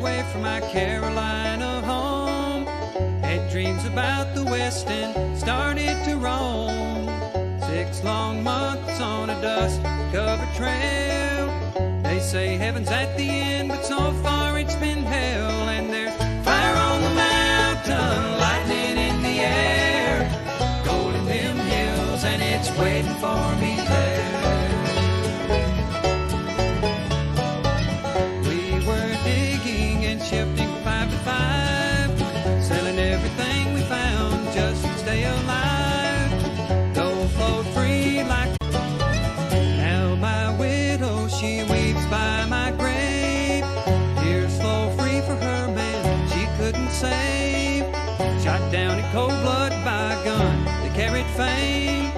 away from my Carolina home. Had dreams about the West and started to roam. 6 long months on a dust-covered trail. They say heaven's at the end, but so far it's been hell. And there's fire on the mountain, lightning in the air, gold in them hills, and it's waiting for me there. We were digging and shifting 5 to 5, selling everything we found just to stay alive. Gold flowed free like now my widow, she weeps by my grave. Tears flow free for her man she couldn't save. Shot down in cold blood by a gun that carried fame,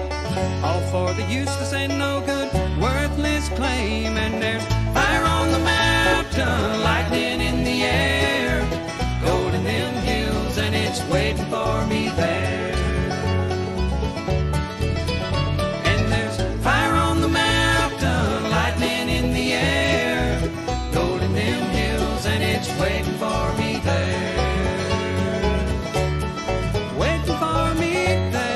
all for the useless and no good, worthless claim. And there's fire on the mountain, lightning in the air, gold in them hills, and it's waiting for me there. And there's fire on the mountain, lightning in the air, gold in them hills, and it's waiting for me there. Waiting for me there.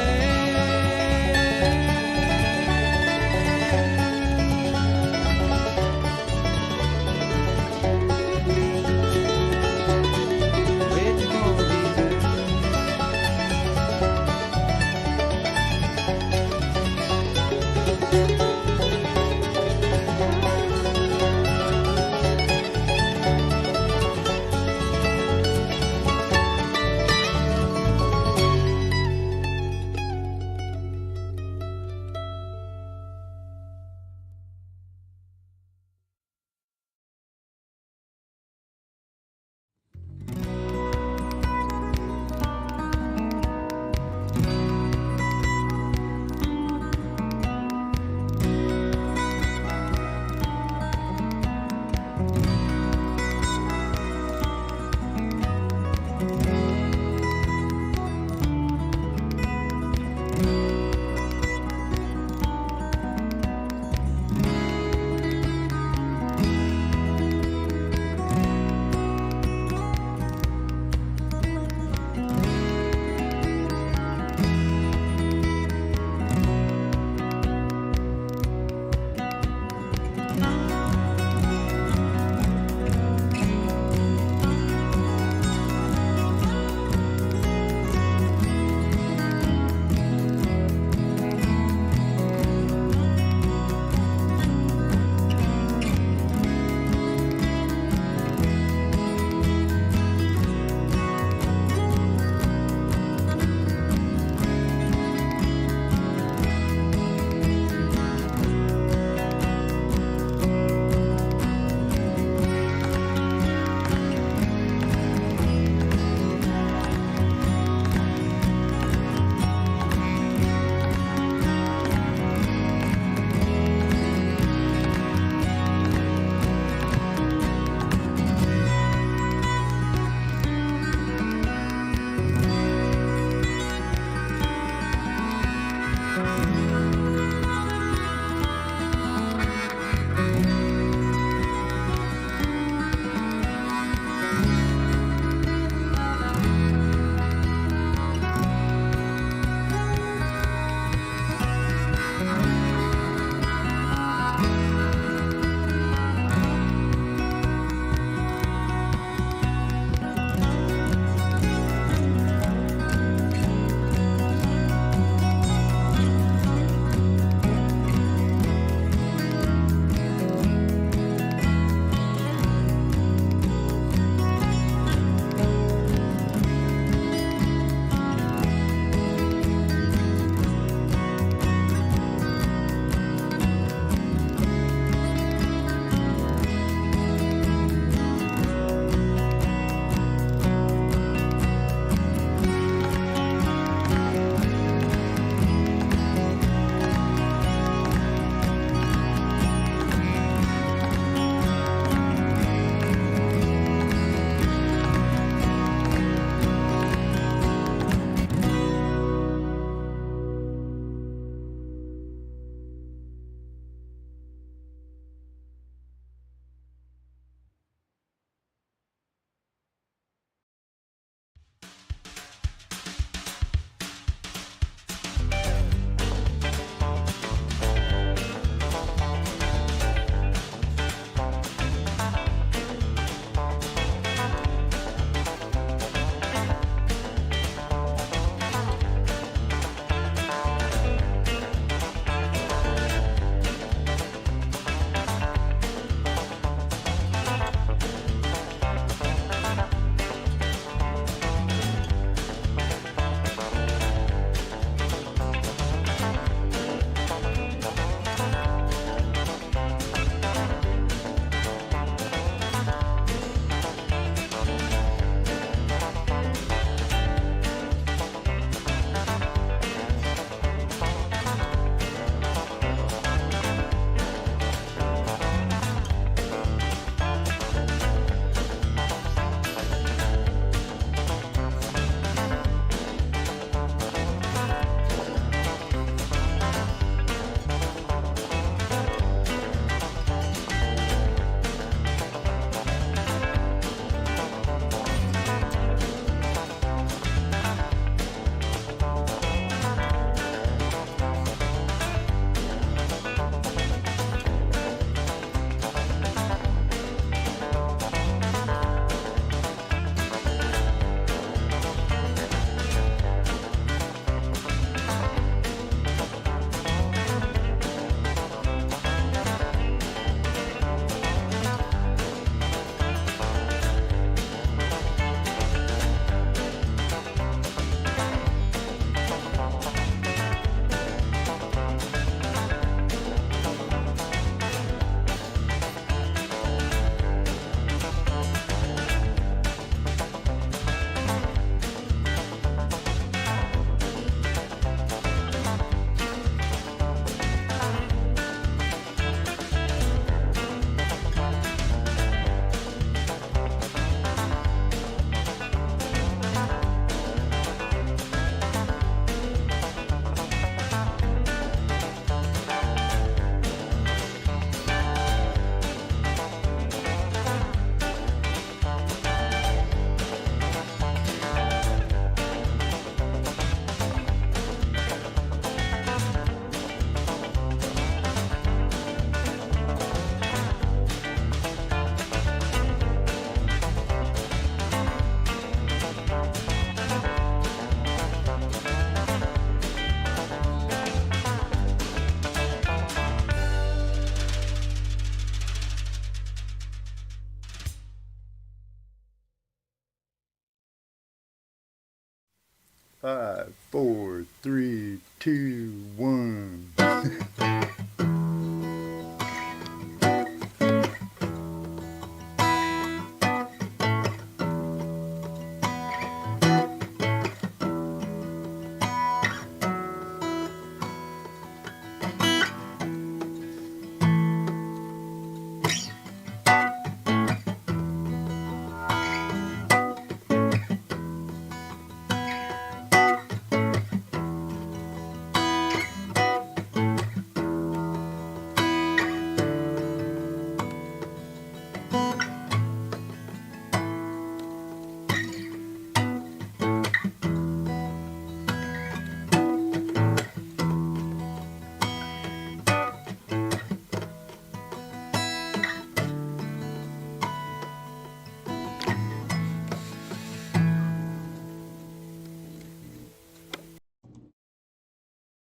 5, 4, 3, 2, 1.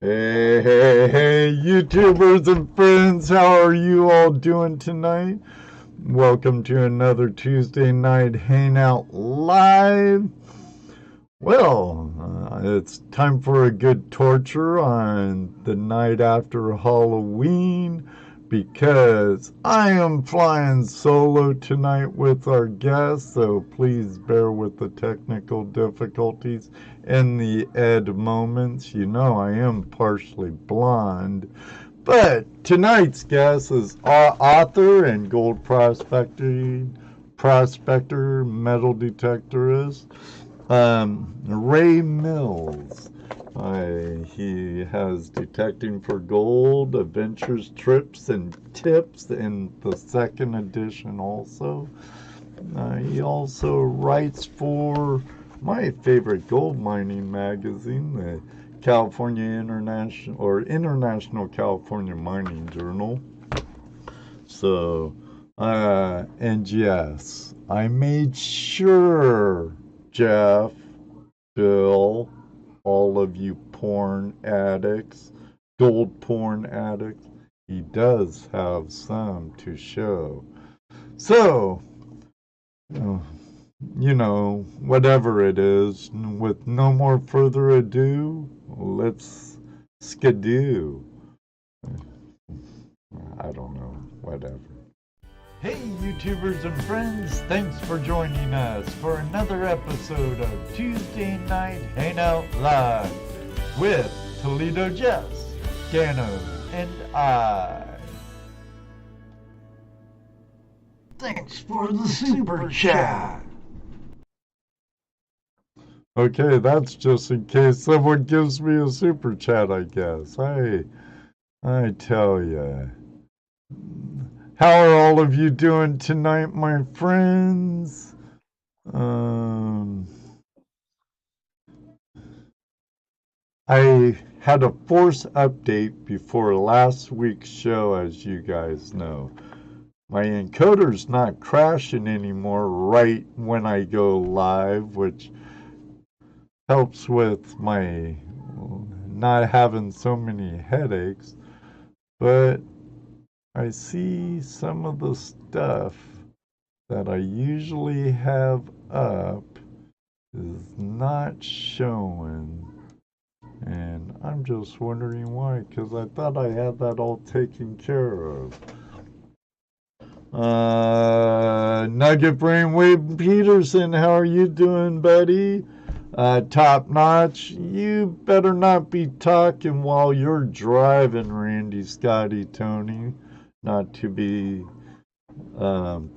Hey, YouTubers and friends, how are you all doing tonight? Welcome to another Tuesday Night Hangout Live. Well, it's time for a good torture on the night after Halloween because I am flying solo tonight with our guest, so please bear with the technical difficulties and the Ed moments. You know I am partially blind. But tonight's guest is author and gold prospector, metal detectorist, Ray Mills. He has Detecting for Gold, Adventures, Trips, and Tips in the second edition also. He also writes for my favorite gold mining magazine, the California International California Mining Journal. So, and yes, I made sure, Jeff, Bill, all of you porn addicts, gold porn addicts, he does have some to show. So, you know, whatever it is, with no more further ado, let's skidoo. I don't know, whatever. Hey, YouTubers and friends, thanks for joining us for another episode of Tuesday Night Hangout Live with ToledoJess, Gano, and I. Thanks for the super chat. Okay, that's just in case someone gives me a super chat, I guess. I tell ya. How are all of you doing tonight, my friends? I had a force update before last week's show, as you guys know. My encoder's not crashing anymore right when I go live, which helps with my not having so many headaches. But I see some of the stuff that I usually have up is not showing. And I'm just wondering why, because I thought I had that all taken care of. Nugget Brain Wade Peterson, how are you doing, buddy? Top notch. You better not be talking while you're driving, Randy, Scotty, Tony. Not to be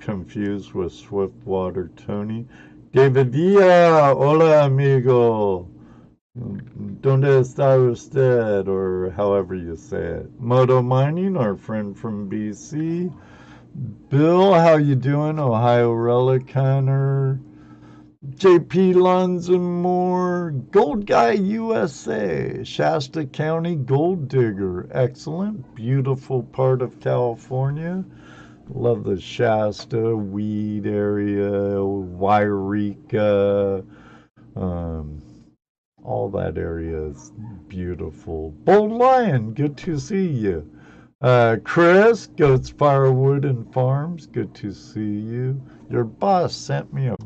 confused with Swiftwater Tony. David Villa, hola amigo. Donde está usted, or however you say it. Moto Mining, our friend from BC. Bill, how you doing? Ohio Relic Hunter. JP Lunds and more. Gold Guy USA. Shasta County Gold Digger. Excellent. Beautiful part of California. Love the Shasta, Weed area, Wairika. All that area is beautiful. Bold Lion, good to see you. Chris, Goats Firewood and Farms, good to see you. Your boss sent me a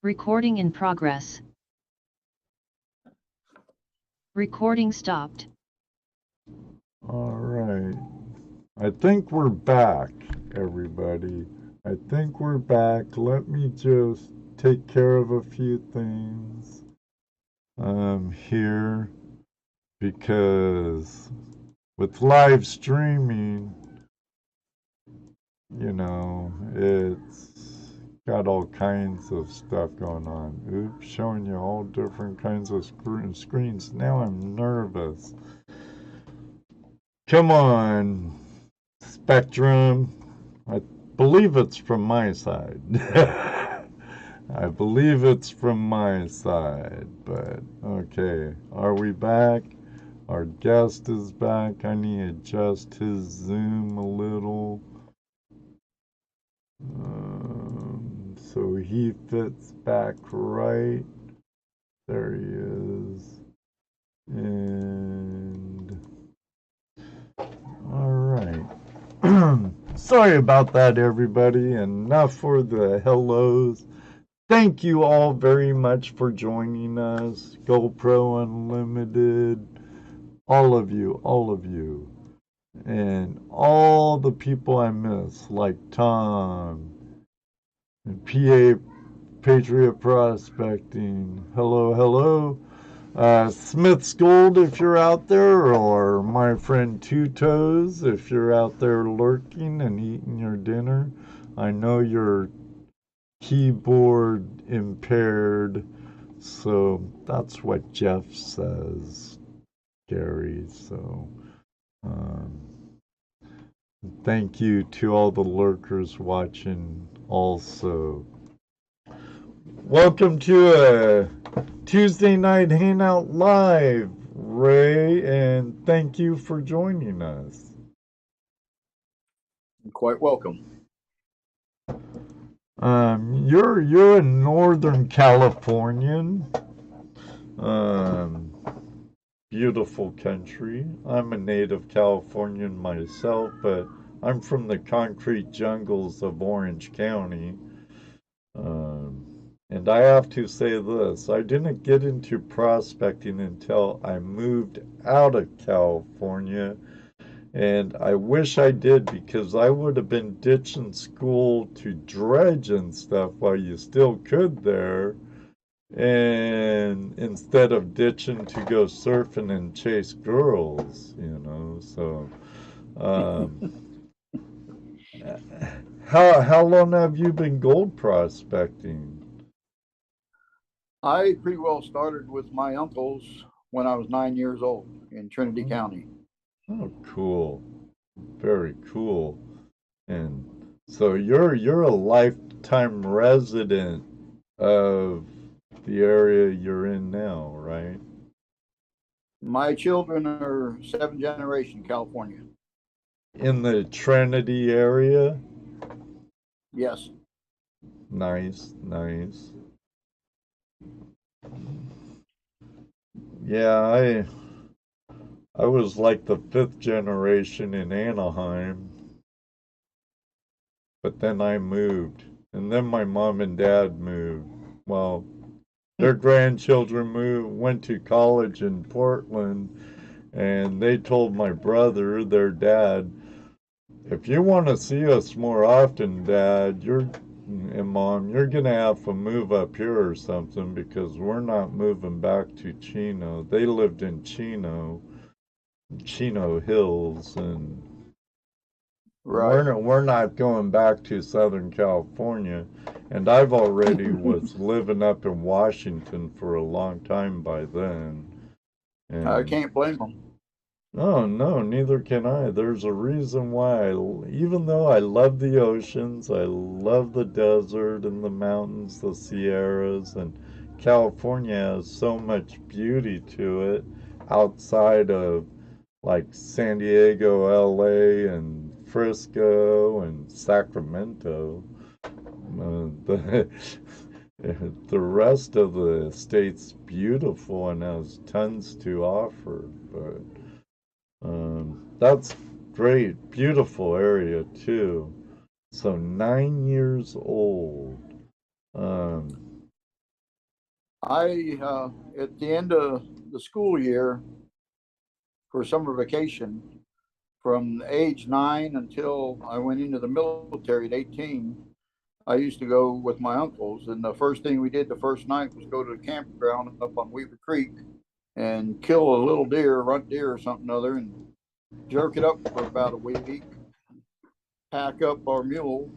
Recording in progress. Recording stopped. All right. I think we're back, everybody. I think we're back. Let me just take care of a few things here, because with live streaming, you know, it's got all kinds of stuff going on. Oops, showing you all different kinds of screens. Now I'm nervous. Come on, Spectrum. I believe it's from my side. I believe it's from my side, but okay. Are we back? Our guest is back. I need to adjust his zoom a little. So he fits back right. There he is. And all right. Sorry about that, everybody. Enough for the hellos. Thank you all very much for joining us. GoPro Unlimited. All of you. And all the people I miss, like Tom and PA Patriot Prospecting. Hello. Smith's Gold, if you're out there, or my friend Two Toes, if you're out there lurking and eating your dinner. I know you're keyboard impaired, so that's what Jeff says, Gary. So, thank you to all the lurkers watching also. Welcome to a Tuesday Night Hangout Live, Ray, and thank you for joining us. You're quite welcome. You're a Northern Californian. Beautiful country. I'm a native Californian myself, but I'm from the concrete jungles of Orange County. And I have to say this, I didn't get into prospecting until I moved out of California, and I wish I did, because I would have been ditching school to dredge and stuff while you still could there, and instead of ditching to go surfing and chase girls, you know. So how long have you been gold prospecting? I pretty well started with my uncles when I was 9 years old in Trinity County. Oh, cool. Very cool. And so you're a lifetime resident of the area you're in now, right? My children are 7th generation California. In the Trinity area? Yes. Nice. Yeah, I was like the 5th generation in Anaheim, but then I moved, and then my mom and dad moved. Well, their grandchildren went to college in Portland, and they told my brother, their dad, if you want to see us more often, Dad, and Mom, you're going to have to move up here or something, because we're not moving back to Chino. They lived in Chino Hills, and right. we're not going back to Southern California. And I've already was living up in Washington for a long time by then. And I can't blame them. no, neither can I. There's a reason why, even though I love the oceans, I love the desert and the mountains, the Sierras, and California has so much beauty to it outside of like San Diego, LA, and Frisco, and Sacramento. The rest of the state's beautiful and has tons to offer, but that's great. Beautiful area too. So 9 years old. At the end of the school year for summer vacation, from age 9 until I went into the military at 18, I used to go with my uncles. And the first thing we did the first night was go to the campground up on Weaver Creek and kill a little deer, runt deer or something other, and jerk it up for about a week, pack up our mule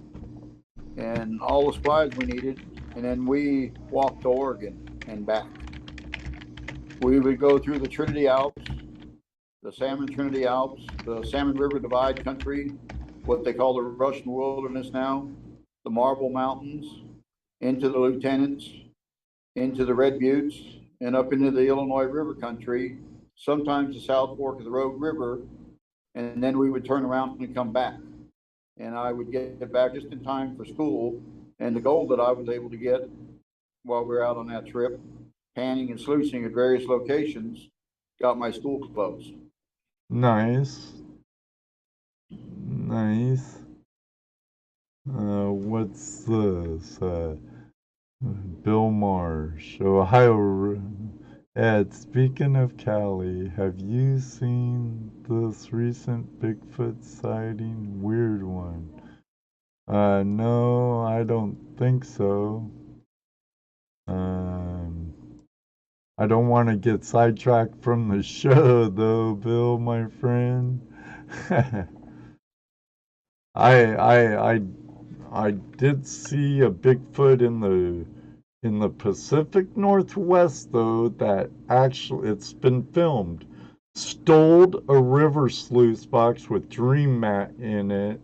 and all the supplies we needed, and then we walked to Oregon and back. We would go through the Trinity Alps, the Salmon Trinity Alps, the Salmon River Divide country, what they call the Russian Wilderness now, the Marble Mountains, into the Lieutenants, into the Red Buttes, and up into the Illinois River country, sometimes the South Fork of the Rogue River, and then we would turn around and come back. And I would get back just in time for school. And the gold that I was able to get while we were out on that trip, panning and sluicing at various locations, got my school clothes. Nice. Nice. What's this? Bill Marsh, Ohio. Ed, speaking of Cali, have you seen this recent Bigfoot sighting? Weird one. No, I don't think so. I don't want to get sidetracked from the show, though, Bill, my friend. I did see a Bigfoot in the Pacific Northwest, though, that actually, it's been filmed. Stole a river sluice box with dream mat in it,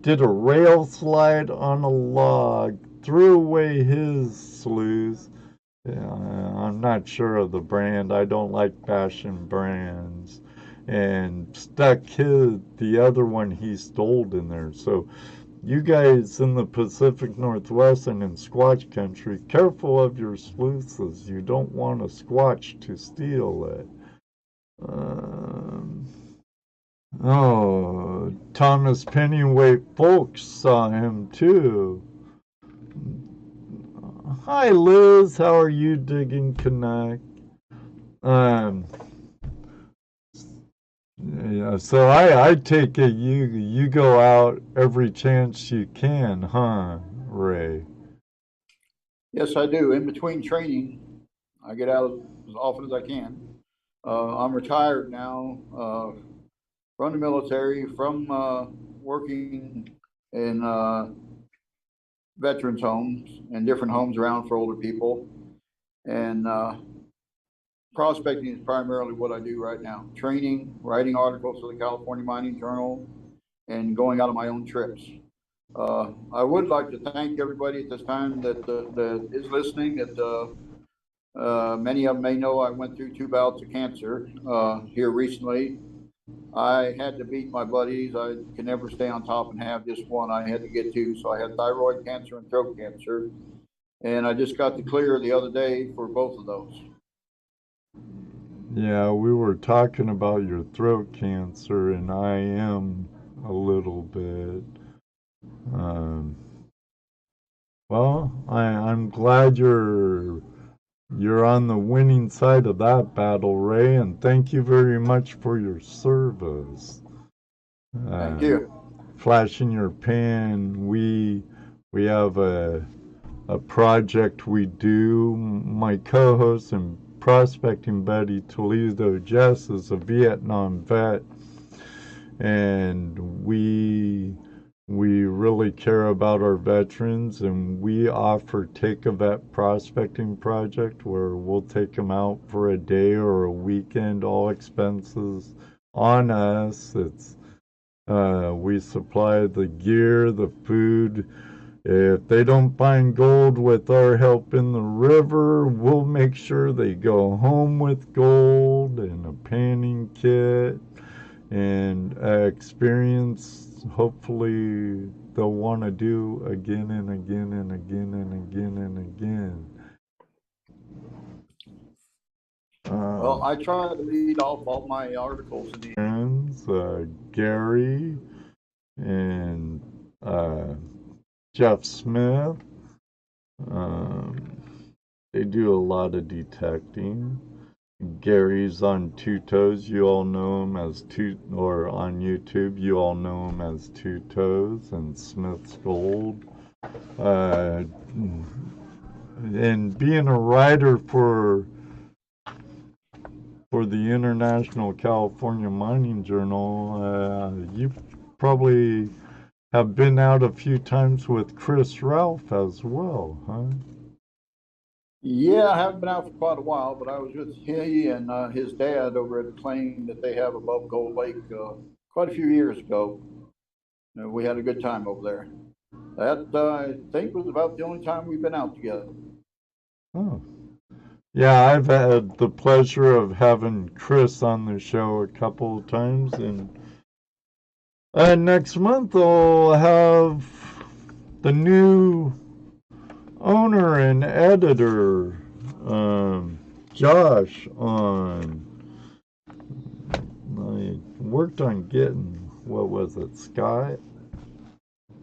did a rail slide on a log, threw away his sluice. I'm not sure of the brand. I don't like bashing brands. And stuck the other one he stole in there. So you guys in the Pacific Northwest and in Squatch country, careful of your sluices. You don't want a Squatch to steal it. Thomas Pennyweight Folks saw him too. Hi Liz, how are you digging Connect? Yeah, so I take it you go out every chance you can, huh, Ray? Yes, I do. In between training, I get out as often as I can. I'm retired now from the military, from working in veterans homes and different homes around for older people. And prospecting is primarily what I do right now. Training, writing articles for the California Mining Journal, and going out on my own trips. I would like to thank everybody at this time that is listening. Many of them may know I went through 2 bouts of cancer here recently. I had to beat my buddies. I can never stay on top and have just one. I had to get 2. So I had thyroid cancer and throat cancer. And I just got the clear the other day for both of those. Yeah, we were talking about your throat cancer, and I am a little bit. Well, I'm glad you're on the winning side of that battle, Ray, and thank you very much for your service. Thank you. Flash in your pan, we have a project we do. My co-host and prospecting buddy ToledoJess is a Vietnam vet, and we really care about our veterans, and we offer Take a Vet prospecting project where we'll take them out for a day or a weekend, all expenses on us. It's we supply the gear, the food. If they don't find gold with our help in the river, we'll make sure they go home with gold and a panning kit and experience. Hopefully they'll want to do again and again and again and again and again. Well, I try to lead off all my articles in the friends, Gary and Jeff Smith, They do a lot of detecting. Gary's on Two Toes. You all know him as or on YouTube, you all know him as Two Toes and Smith's Gold. And being a writer for the International California Mining Journal, you probably have been out a few times with Chris Ralph as well, huh? Yeah, I haven't been out for quite a while, but I was with he and his dad over at the claim that they have above Gold Lake quite a few years ago. We had a good time over there. That, I think, was about the only time we've been out together. Oh. Yeah, I've had the pleasure of having Chris on the show a couple of times, and next month I'll have the new owner and editor, Josh, on. I worked on getting, what was it, Scott?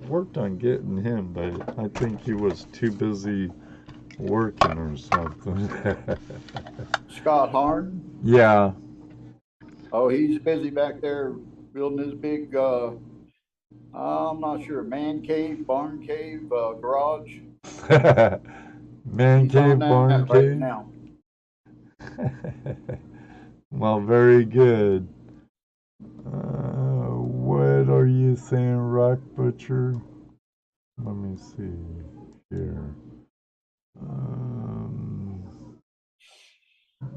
Worked on getting him, but I think he was too busy working or something. Scott Harn? Yeah. Oh, he's busy back there building his big, I'm not sure, man cave, barn cave, garage. Man He's cave, on barn that right cave. now. Well, very good. What are you saying, Rock Butcher? Let me see here.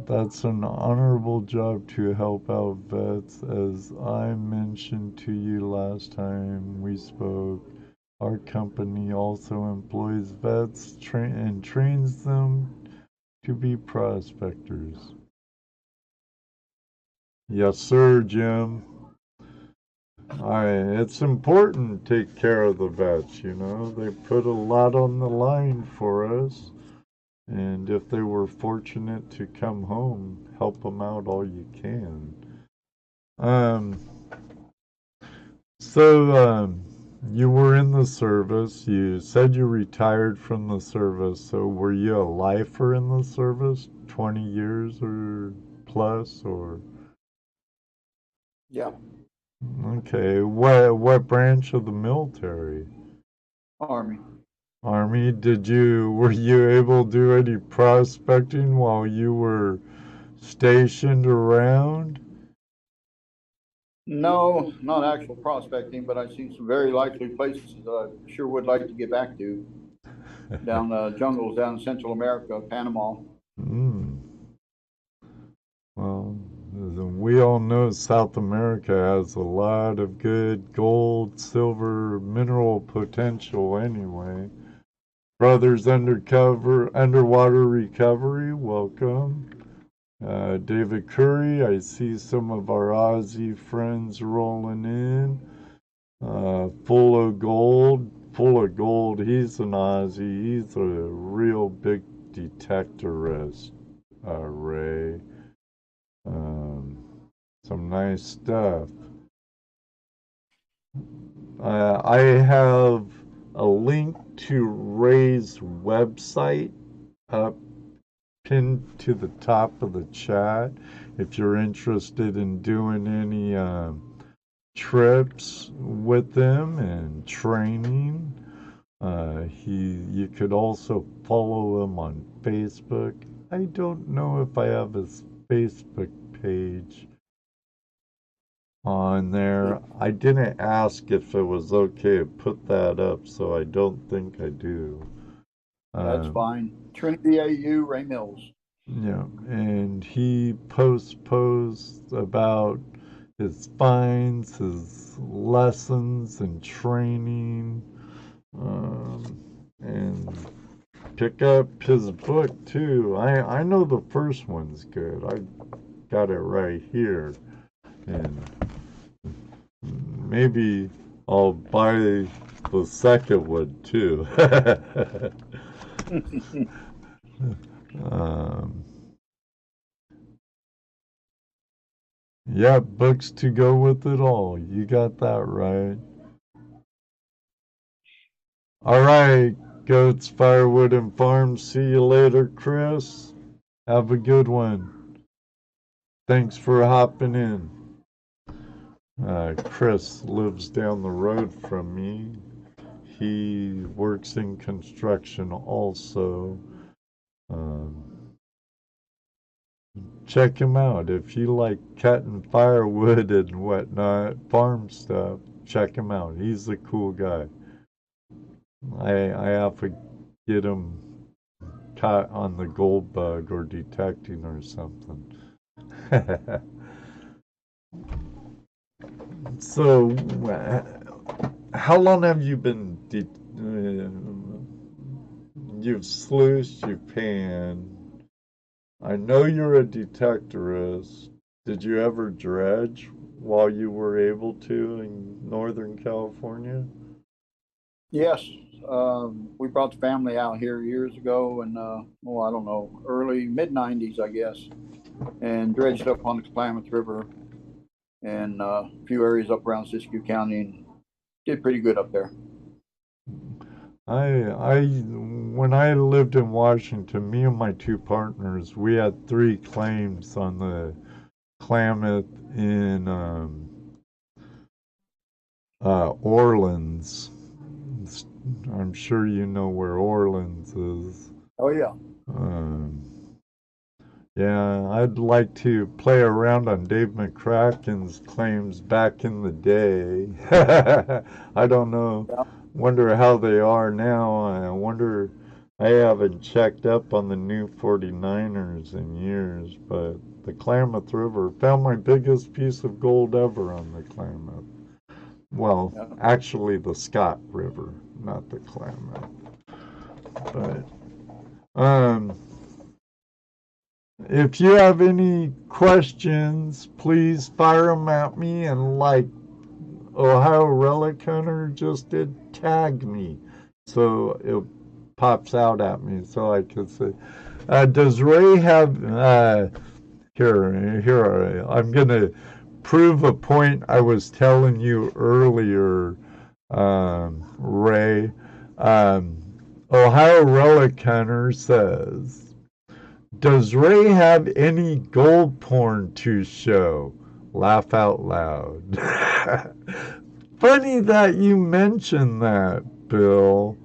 That's an honorable job to help out vets. As I mentioned to you last time we spoke, our company also employs vets and trains them to be prospectors. Yes, sir, Jim. It's important to take care of the vets, you know. They put a lot on the line for us. And if they were fortunate to come home, help them out all you can. So you were in the service. You said you retired from the service. So were you a lifer in the service, 20 years or plus, or? Yeah. Okay. What branch of the military? Army. Army. Were you able to do any prospecting while you were stationed around? No, not actual prospecting, but I've seen some very likely places I sure would like to get back to. Down the jungles down in Central America, Panama. Well, we all know South America has a lot of good gold, silver, mineral potential anyway. Brothers Underwater Recovery, welcome. David Curry, I see some of our Aussie friends rolling in. Full of gold, he's an Aussie. He's a real big detectorist, Ray. Some nice stuff. I have a link to Ray's website up pinned to the top of the chat if you're interested in doing any trips with them and training. You could also follow him on Facebook. I don't know if I have his Facebook page on there. I didn't ask if it was okay to put that up, so I don't think I do. That's fine. Trinity Au, Ray Mills. Yeah, and he posts about his finds, his lessons and training, and pick up his book too. I know the first one's good. I got it right here, and maybe I'll buy the second one too. Yeah, books to go with it all. You got that right. All right, Goats, Firewood, and Farms. See you later, Chris. Have a good one. Thanks for hopping in. Chris lives down the road from me. He works in construction also. Check him out. If you like cutting firewood and whatnot, farm stuff, check him out. He's a cool guy. I have to get him caught on the gold bug or detecting or something. So, how long have you been, you've sluiced, you've panned. I know you're a detectorist. Did you ever dredge while you were able to in Northern California? Yes. We brought the family out here years ago and, I don't know, early, mid-90s, I guess, and dredged up on the Klamath River and a few areas up around Siskiyou County and did pretty good up there. When I lived in Washington, me and my two partners, we had 3 claims on the Klamath in Orleans. I'm sure you know where Orleans is. Oh, yeah. Yeah, I'd like to play around on Dave McCracken's claims back in the day. I don't know. Yeah. Wonder how they are now. I haven't checked up on the new 49ers in years, but the Klamath River, found my biggest piece of gold ever on the Klamath. Well, yeah. Actually the Scott River, not the Klamath. But, if you have any questions, please fire them at me, and like Ohio Relic Hunter just did, tag me so it pops out at me so I can say, does Ray have, here, I'm going to prove a point I was telling you earlier, Ray. Ohio Relic Hunter says, does Ray have any gold porn to show? Laugh out loud. Funny that you mentioned that, Bill.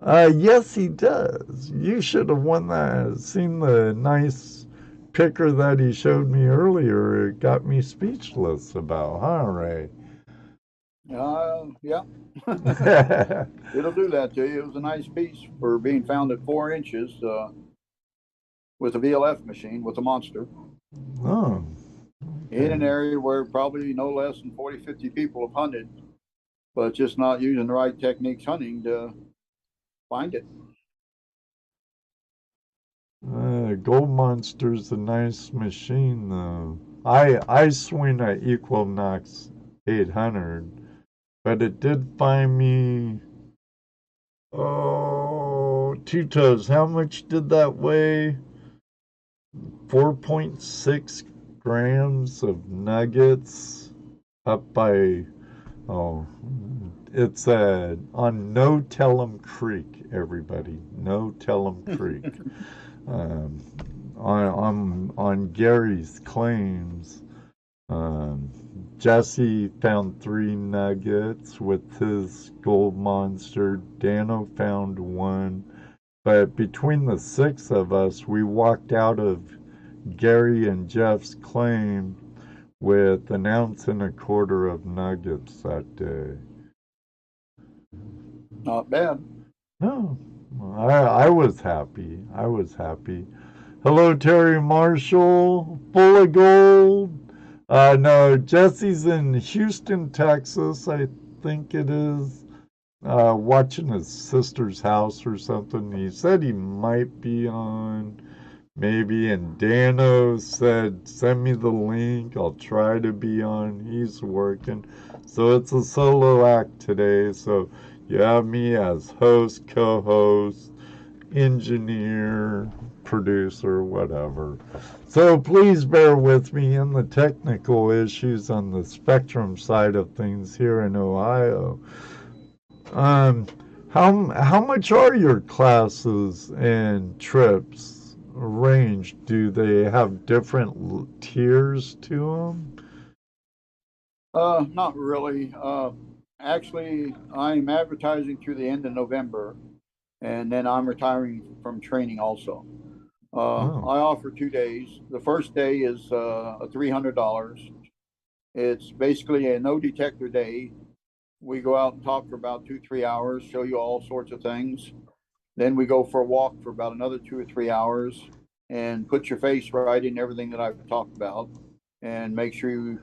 Yes, he does. You should have seen the nice picture that he showed me earlier. It got me speechless about, huh, Ray? Yeah. It'll do that to you. It was a nice piece for being found at 4 inches with a VLF machine, with a monster. Oh. Okay. In an area where probably no less than 40, 50 people have hunted, but just not using the right techniques hunting to find it. Gold Monster's a nice machine, though. I swing at Equinox 800, but it did find me, 2 toes. How much did that weigh? 4.6 grams of nuggets up by, it's on No Tell'em Creek, everybody. No Tell'em Creek. On Gary's claims, Jesse found 3 nuggets with his gold monster. Dano found 1. But between the 6 of us, we walked out of Gary and Jeff's claim with 1.25 ounces of nuggets that day. Not bad. No, I was happy. Hello, Terry Marshall, full of gold. No, Jesse's in Houston, Texas, I think it is, watching his sister's house or something. He said he might be on, maybe, and Dano said, send me the link, I'll try to be on. He's working. So it's a solo act today, so you have me as host, co-host, engineer, producer, whatever. So please bear with me in the technical issues on the Spectrum side of things here in Ohio. How much are your classes and trips range? Do they have different tiers to them? Not really. Actually, I'm advertising through the end of November, and then I'm retiring from training also. Oh, I offer 2 days. The first day is a $300. It's basically a no detector day. We go out and talk for about 2, 3 hours, show you all sorts of things. Then we go for a walk for about another 2 or 3 hours and put your face right in everything that I've talked about and make sure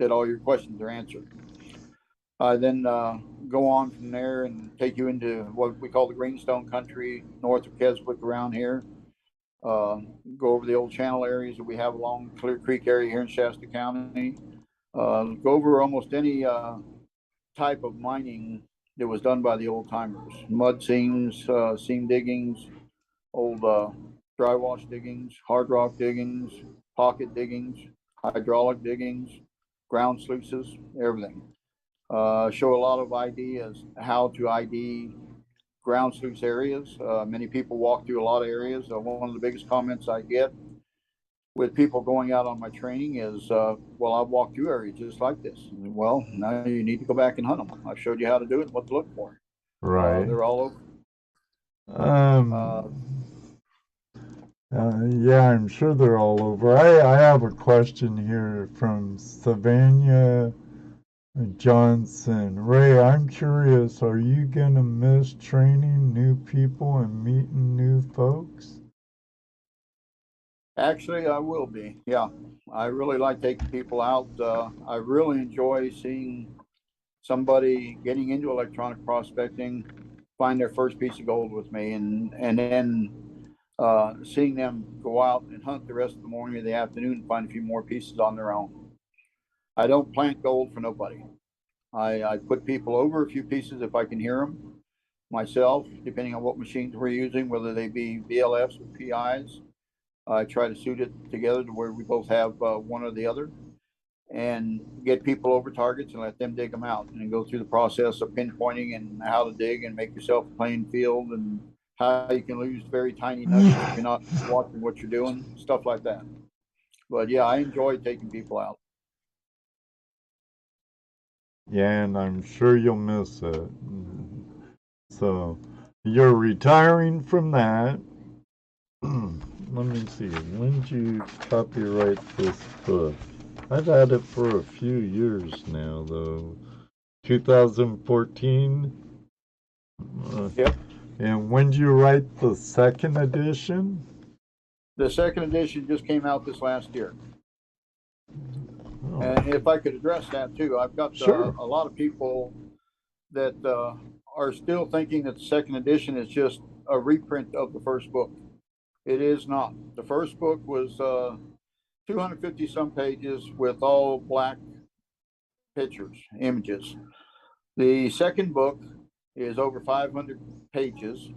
that all your questions are answered. I then go on from there and take you into what we call the Greenstone country, north of Keswick around here. Uh, go over the old channel areas that we have along Clear Creek area here in Shasta County. Go over almost any type of mining that was done by the old timers: mud seams, seam diggings, old dry wash diggings, hard rock diggings, pocket diggings, hydraulic diggings, ground sluices, everything. Show a lot of ideas how to ID ground sluice areas. Many people walk through a lot of areas. One of the biggest comments I get with people going out on my training is, well, I've walked through areas just like this. Well, now you need to go back and hunt them. I've showed you how to do it and what to look for. right. They're all over. Um, yeah, I'm sure they're all over. I have a question here from Savannah Johnson. Ray, I'm curious, are you gonna miss training new people and meeting new folks? Actually, I will be. Yeah, I really like taking people out. I really enjoy seeing somebody getting into electronic prospecting, find their first piece of gold with me, and then seeing them go out and hunt the rest of the morning or the afternoon and find a few more pieces on their own. I don't plant gold for nobody. I put people over a few pieces if I can hear them myself, depending on what machines we're using, whether they be VLFs or PIs. I try to suit it together to where we both have one or the other, and get people over targets and let them dig them out and go through the process of pinpointing and how to dig and make yourself a playing field and how you can lose very tiny nuggets if you're not watching what you're doing, stuff like that. But yeah, I enjoy taking people out. Yeah, and I'm sure you'll miss it. So, you're retiring from that. Let me see. When did you copyright this book? I've had it for a few years now, though. 2014? Yep. And when did you write the second edition? The second edition just came out this last year. Oh, And if I could address that too, I've got sure. a lot of people that are still thinking that the second edition is just a reprint of the first book. It is not. The first book was 250 some pages with all black pictures, images. The second book is over 500 pages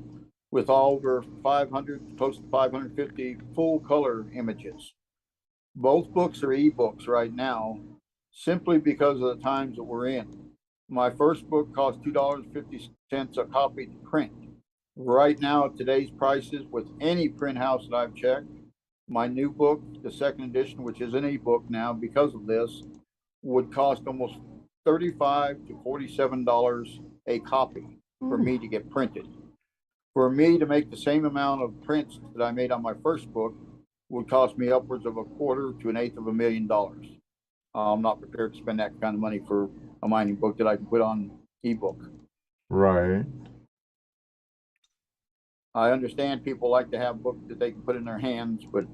with over 500, close to 550 full color images. Both books are ebooks right now, simply because of the times that we're in. My first book cost $2.50 a copy to print. Right now, at today's prices, with any print house that I've checked, my new book, the second edition, which is an ebook now because of this, would cost almost $35 to $47 a copy for me to get printed. For me to make the same amount of prints that I made on my first book would cost me upwards of $250,000 to $1.8 million. I'm not prepared to spend that kind of money for a mining book that I can put on ebook. Right. I understand people like to have books that they can put in their hands, but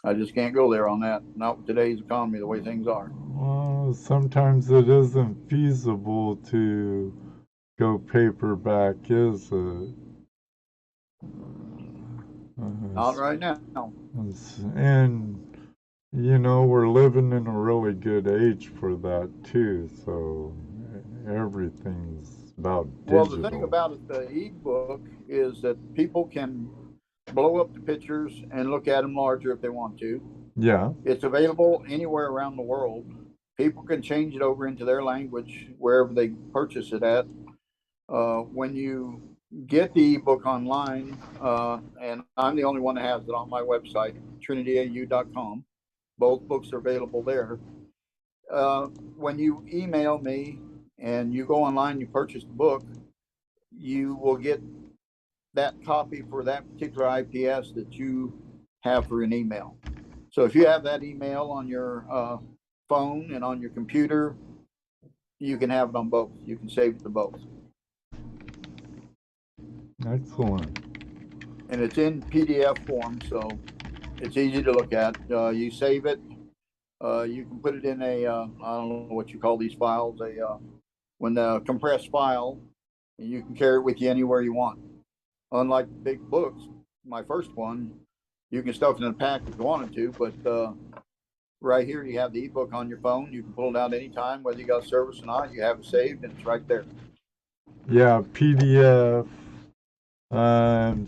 I just can't go there on that. Not with today's economy, the way things are. Well, sometimes it isn't feasible to go paperback, is it? Not right now. And, you know, we're living in a really good age for that, too. So everything's about Well, digital. the thing about it, the ebook, is that people can blow up the pictures and look at them larger if they want to. Yeah. It's available anywhere around the world. People can change it over into their language wherever they purchase it at. When you get the ebook online, and I'm the only one that has it on my website, trinityau.com. Both books are available there. When you email me and you go online, you purchase the book, you will get that copy for that particular IPS that you have for an email. So if you have that email on your phone and on your computer, you can have it on both. You can save it to both. Excellent. And it's in PDF form, so it's easy to look at. You save it. You can put it in a, I don't know what you call these files, when the compressed file, and you can carry it with you anywhere you want. Unlike big books, my first one, you can stuff it in a pack if you wanted to, but right here you have the ebook on your phone. You can pull it out anytime, whether you got service or not. You have it saved, and it's right there. Yeah, PDF.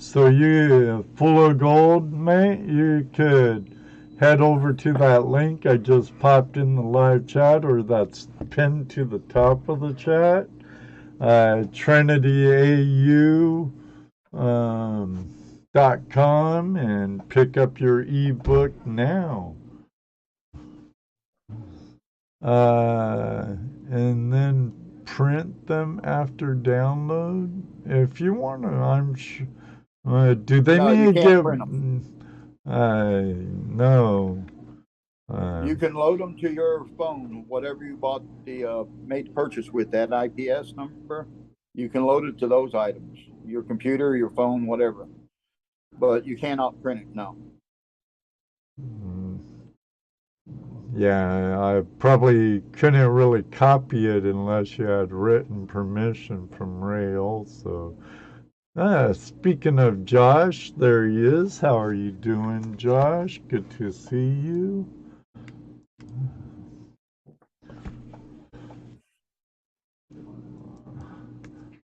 So you full of gold, mate? You could head over to that link I just popped in the live chat, or that's pinned to the top of the chat. TrinityAU.com and pick up your ebook now. And then print them after download if you want to. I'm sure. Do they need to get? No. You can load them to your phone, whatever you bought the made the purchase with, that IPS number. You can load it to those items, your computer, your phone, whatever. But you cannot print it, no. Yeah, I probably couldn't really copy it unless you had written permission from Ray also. Speaking of Josh, there he is. How are you doing, Josh? Good to see you.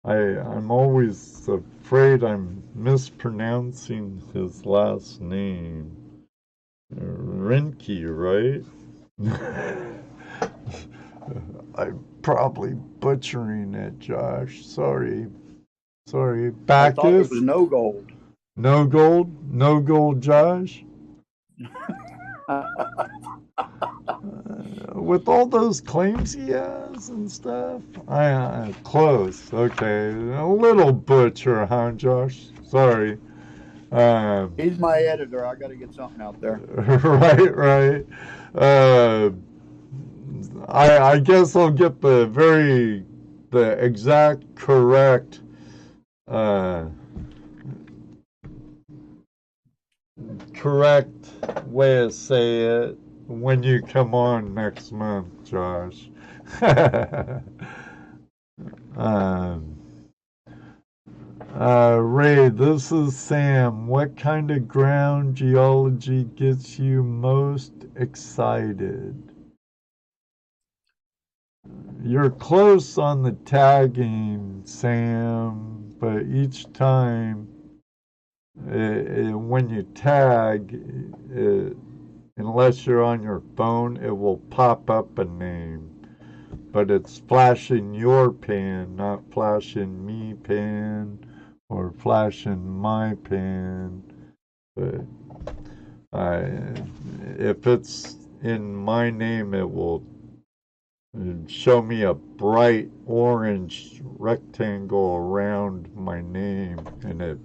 I'm always afraid I'm mispronouncing his last name. Rinke, right? I'm probably butchering it, Josh. Sorry. Bacchus? I thought it was no gold. No gold? No gold, Josh? With all those claims he has and stuff? Close. Okay. A little butcher, huh, Josh? Sorry. He's my editor. I got to get something out there. Right. I guess I'll get the exact correct way to say it when you come on next month, Josh. Ray, this is Sam. What kind of ground geology gets you most excited? You're close on the tagging, Sam, but each time when you tag, unless you're on your phone, it will pop up a name. But it's flashing your pan, not flashing me pan or flashing my pan. But if it's in my name, it will show me a bright orange rectangle around my name, and it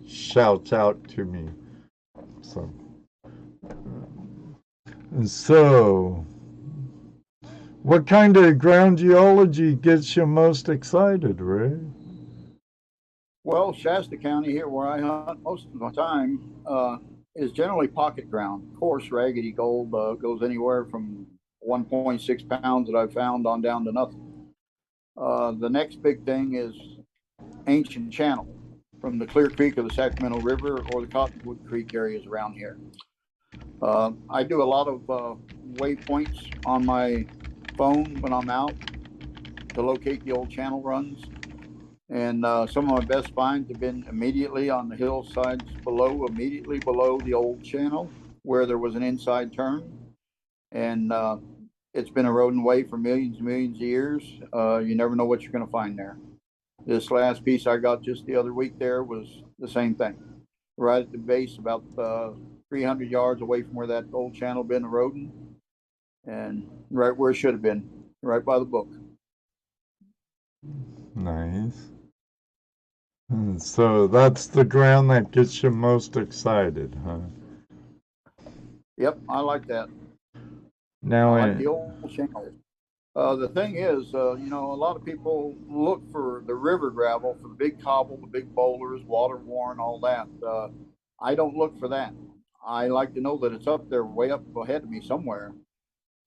shouts out to me. So what kind of ground geology gets you most excited, Ray? Well, Shasta County here, where I hunt most of my time, is generally pocket ground. Coarse, raggedy gold goes anywhere from 1.6 pounds that I've found on down to nothing. The next big thing is ancient channel from the Clear Creek or the Sacramento River or the Cottonwood Creek areas around here. I do a lot of waypoints on my phone when I'm out to locate the old channel runs. And some of my best finds have been immediately on the hillsides below, immediately below the old channel where there was an inside turn. And it's been eroding away for millions and millions of years. You never know what you're going to find there. This last piece I got just the other week there was the same thing. Right at the base, about 300 yards away from where that old channel been eroding, and right where it should have been, right by the book. Nice. And so that's the ground that gets you most excited, huh? Yep, I like that. Now, I like the old channels. The thing is, you know, a lot of people look for the river gravel, for the big cobble, the big boulders, water worn, all that. I don't look for that. I like to know that it's up there, way up ahead of me somewhere.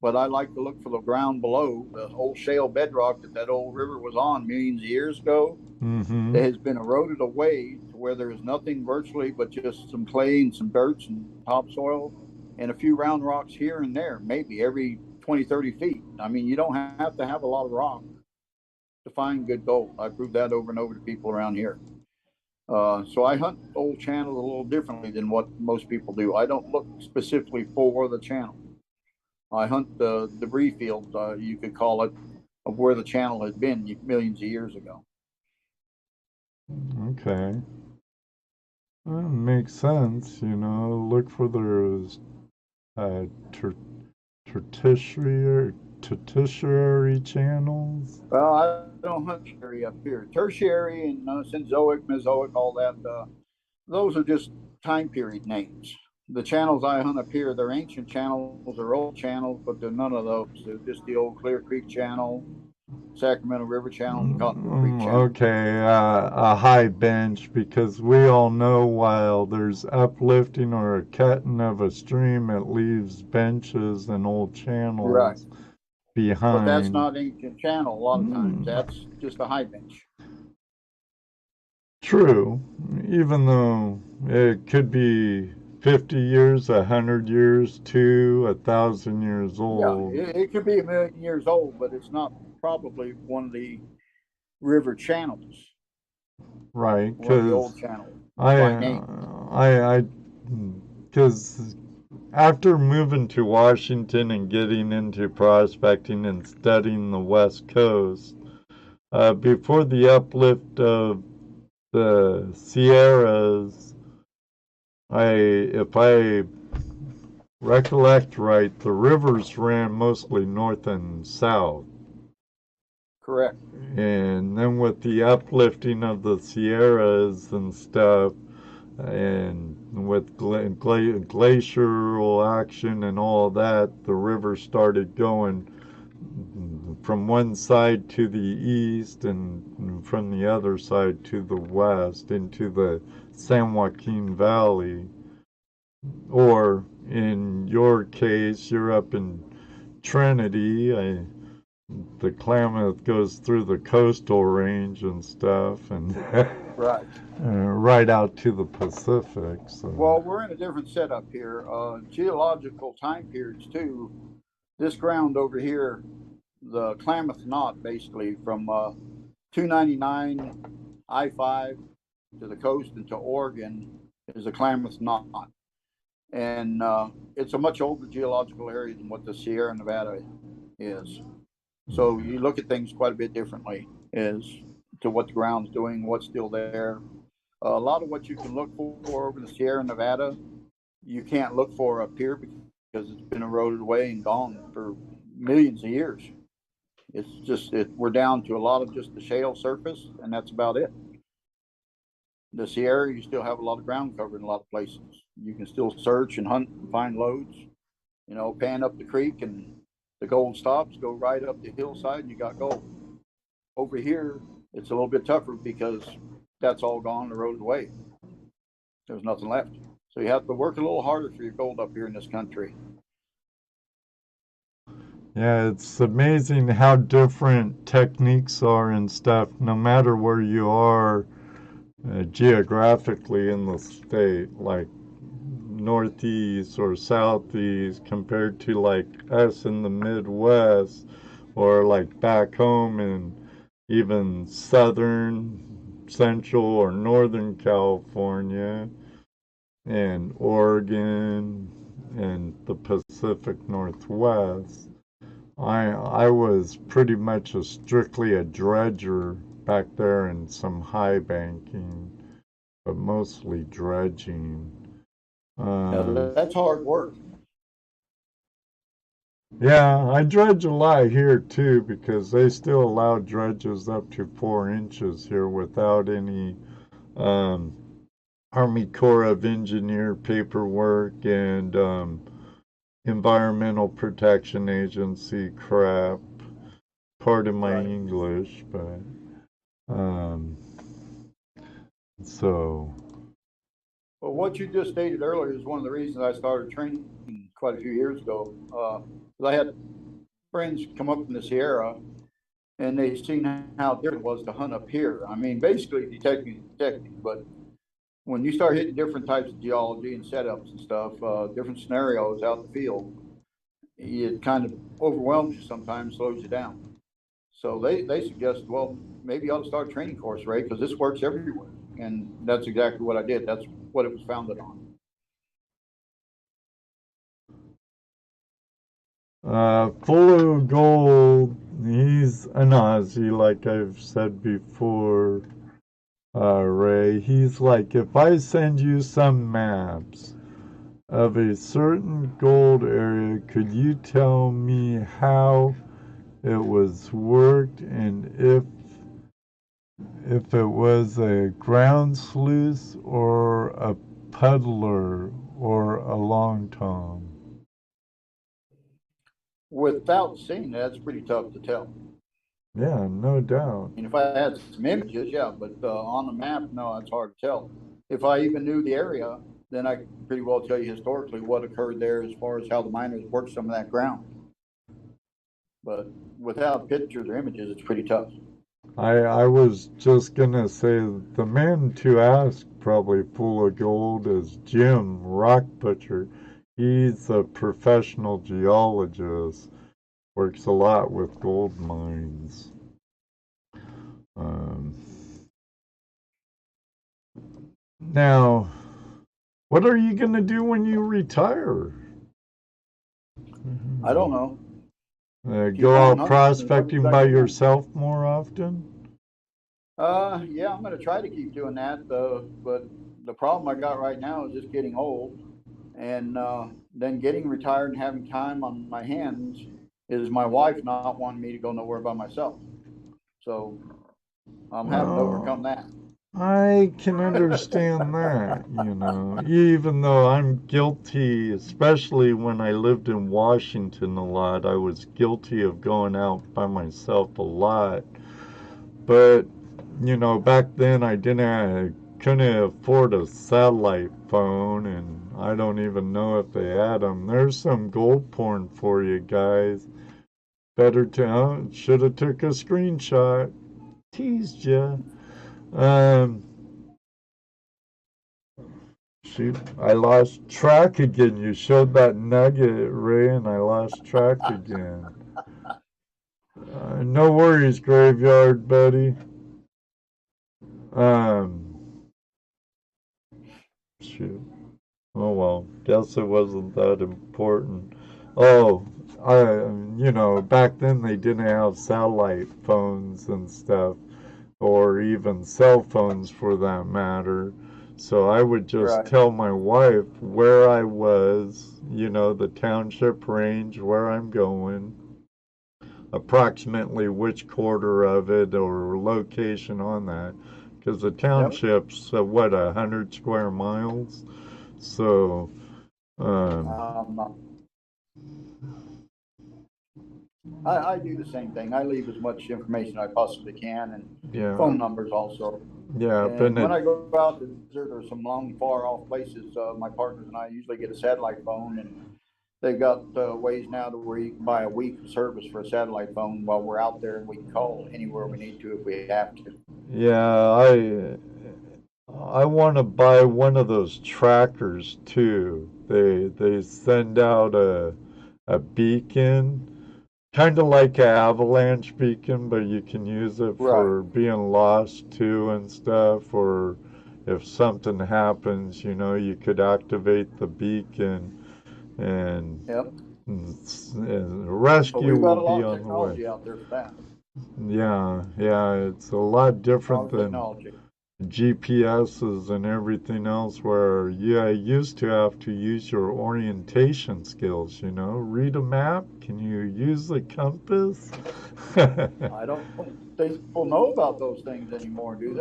But I like to look for the ground below, the old shale bedrock that old river was on millions of years ago. mm-hmm. That has been eroded away to where there is nothing virtually but just some clay and some dirt and topsoil and a few round rocks here and there, maybe every 20, 30 feet. I mean, you don't have to have a lot of rock to find good gold. I proved that over and over to people around here. So I hunt old channels a little differently than what most people do. I don't look specifically for the channel. I hunt the debris field, you could call it, of where the channel had been millions of years ago. Okay. Well, makes sense, you know. Look for those tertiary channels. Well, I don't hunt tertiary up here. Tertiary and Cenozoic, Mesozoic, all that, those are just time period names. The channels I hunt up here, they're ancient channels, they're old channels, but they're none of those. They're just the old Clear Creek Channel, Sacramento River Channel, and Cottonwood Creek Channel. Okay, a high bench, because we all know while there's uplifting or a cutting of a stream, it leaves benches and old channels right behind. But that's not ancient channel a lot of times. That's just a high bench. True, even though it could be 50 years, 100 years, 1,000 years old. Yeah, it could be 1,000,000 years old, but it's not probably one of the river channels. Right, because the old channel. because after moving to Washington and getting into prospecting and studying the West Coast, before the uplift of the Sierras, if I recollect right, the rivers ran mostly north and south. Correct. And then with the uplifting of the Sierras and stuff, and with glacial action and all that, the river started going from one side to the east and from the other side to the west into the San Joaquin Valley. Or in your case, you're up in Trinity. The Klamath goes through the coastal range and stuff, and right, right out to the Pacific. So. Well, we're in a different setup here. Geological time periods too. This ground over here, the Klamath Knot, basically from 299 I-5 to the coast and to Oregon, is the Klamath Knot, and it's a much older geological area than what the Sierra Nevada is. So you look at things quite a bit differently as to what the ground's doing, what's still there. A lot of what you can look for over the Sierra Nevada, you can't look for up here because it's been eroded away and gone for millions of years. It's just, we're down to a lot of just the shale surface, and that's about it. The Sierra, you still have a lot of ground cover in a lot of places. You can still search and hunt and find lodes, you know, pan up the creek and the gold stops, go right up the hillside, and you got gold. Over here, it's a little bit tougher because that's all gone, eroded away. There's nothing left. So you have to work a little harder for your gold up here in this country. Yeah, it's amazing how different techniques are and stuff, no matter where you are geographically in the state, like northeast or southeast compared to like us in the Midwest, or like back home in even southern, central, or northern California and Oregon and the Pacific Northwest. I was pretty much strictly a dredger back there and some high banking, but mostly dredging. Now, that's hard work. Yeah, I dredge a lot here too because they still allow dredges up to 4 inches here without any um, Army Corps of Engineer paperwork and Environmental Protection Agency crap. Pardon my Right. English, but um, so Well, what you just stated earlier is one of the reasons I started training quite a few years ago. I had friends come up from the Sierra, and they seen how different it was to hunt up here. I mean, basically detecting, but when you start hitting different types of geology and setups and stuff, different scenarios out in the field, it kind of overwhelms you sometimes, slows you down. So they suggest, well, maybe you ought to start a training course, Ray, because this works everywhere. And that's exactly what I did. That's what it was founded on. Full of Gold, he's an Aussie, like I've said before. Ray, he's like, if I send you some maps of a certain gold area, could you tell me how it was worked and if it was a ground sluice or a puddler or a long tom? Without seeing that, it's pretty tough to tell. Yeah, no doubt. And if I had some images, yeah, but on the map, no, it's hard to tell. If I even knew the area, then I could pretty well tell you historically what occurred there as far as how the miners worked some of that ground. But without pictures or images, it's pretty tough. I was just gonna say the man to ask, probably full of gold, is Jim Rock Butcher. He's a professional geologist, works a lot with gold mines. Now, what are you gonna do when you retire? I don't know. Go out prospecting by yourself more often? Yeah, I'm going to try to keep doing that. But the problem I got right now is just getting old, and then getting retired and having time on my hands is my wife not wanting me to go nowhere by myself. So I'm having to overcome that. I can understand that, even though I'm guilty, especially when I lived in Washington a lot, I was guilty of going out by myself a lot. But, back then I couldn't afford a satellite phone, and I don't even know if they had them. There's some gold porn for you guys. Better to, should have took a screenshot. Teased ya. Shoot, I lost track again. You showed that nugget, Ray, and I lost track again. No worries, Graveyard Buddy. Shoot. Oh well, guess it wasn't that important. Oh, back then they didn't have satellite phones and stuff, or even cell phones for that matter. So I would just tell my wife where I was, the township range, where I'm going, approximately which quarter of it or location on that. Because the township's, 100 square miles? So, I do the same thing. I leave as much information as I possibly can, and phone numbers also. Yeah, and when I go out to desert or some long, far off places, my partners and I usually get a satellite phone, and they've got ways now to where you can buy a week of service for a satellite phone while we're out there, and we can call anywhere we need to if we have to. Yeah, I want to buy one of those trackers too. They send out a beacon, kind of like an avalanche beacon, but you can use it for being lost too and stuff, or if something happens, you could activate the beacon and But Rescue we've got will a lot be of on the way. technology out there for that. Yeah, yeah, it's a lot A different lot of than technology. GPSs and everything else where you used to have to use your orientation skills, read a map, can you use the compass? I don't think people know about those things anymore, do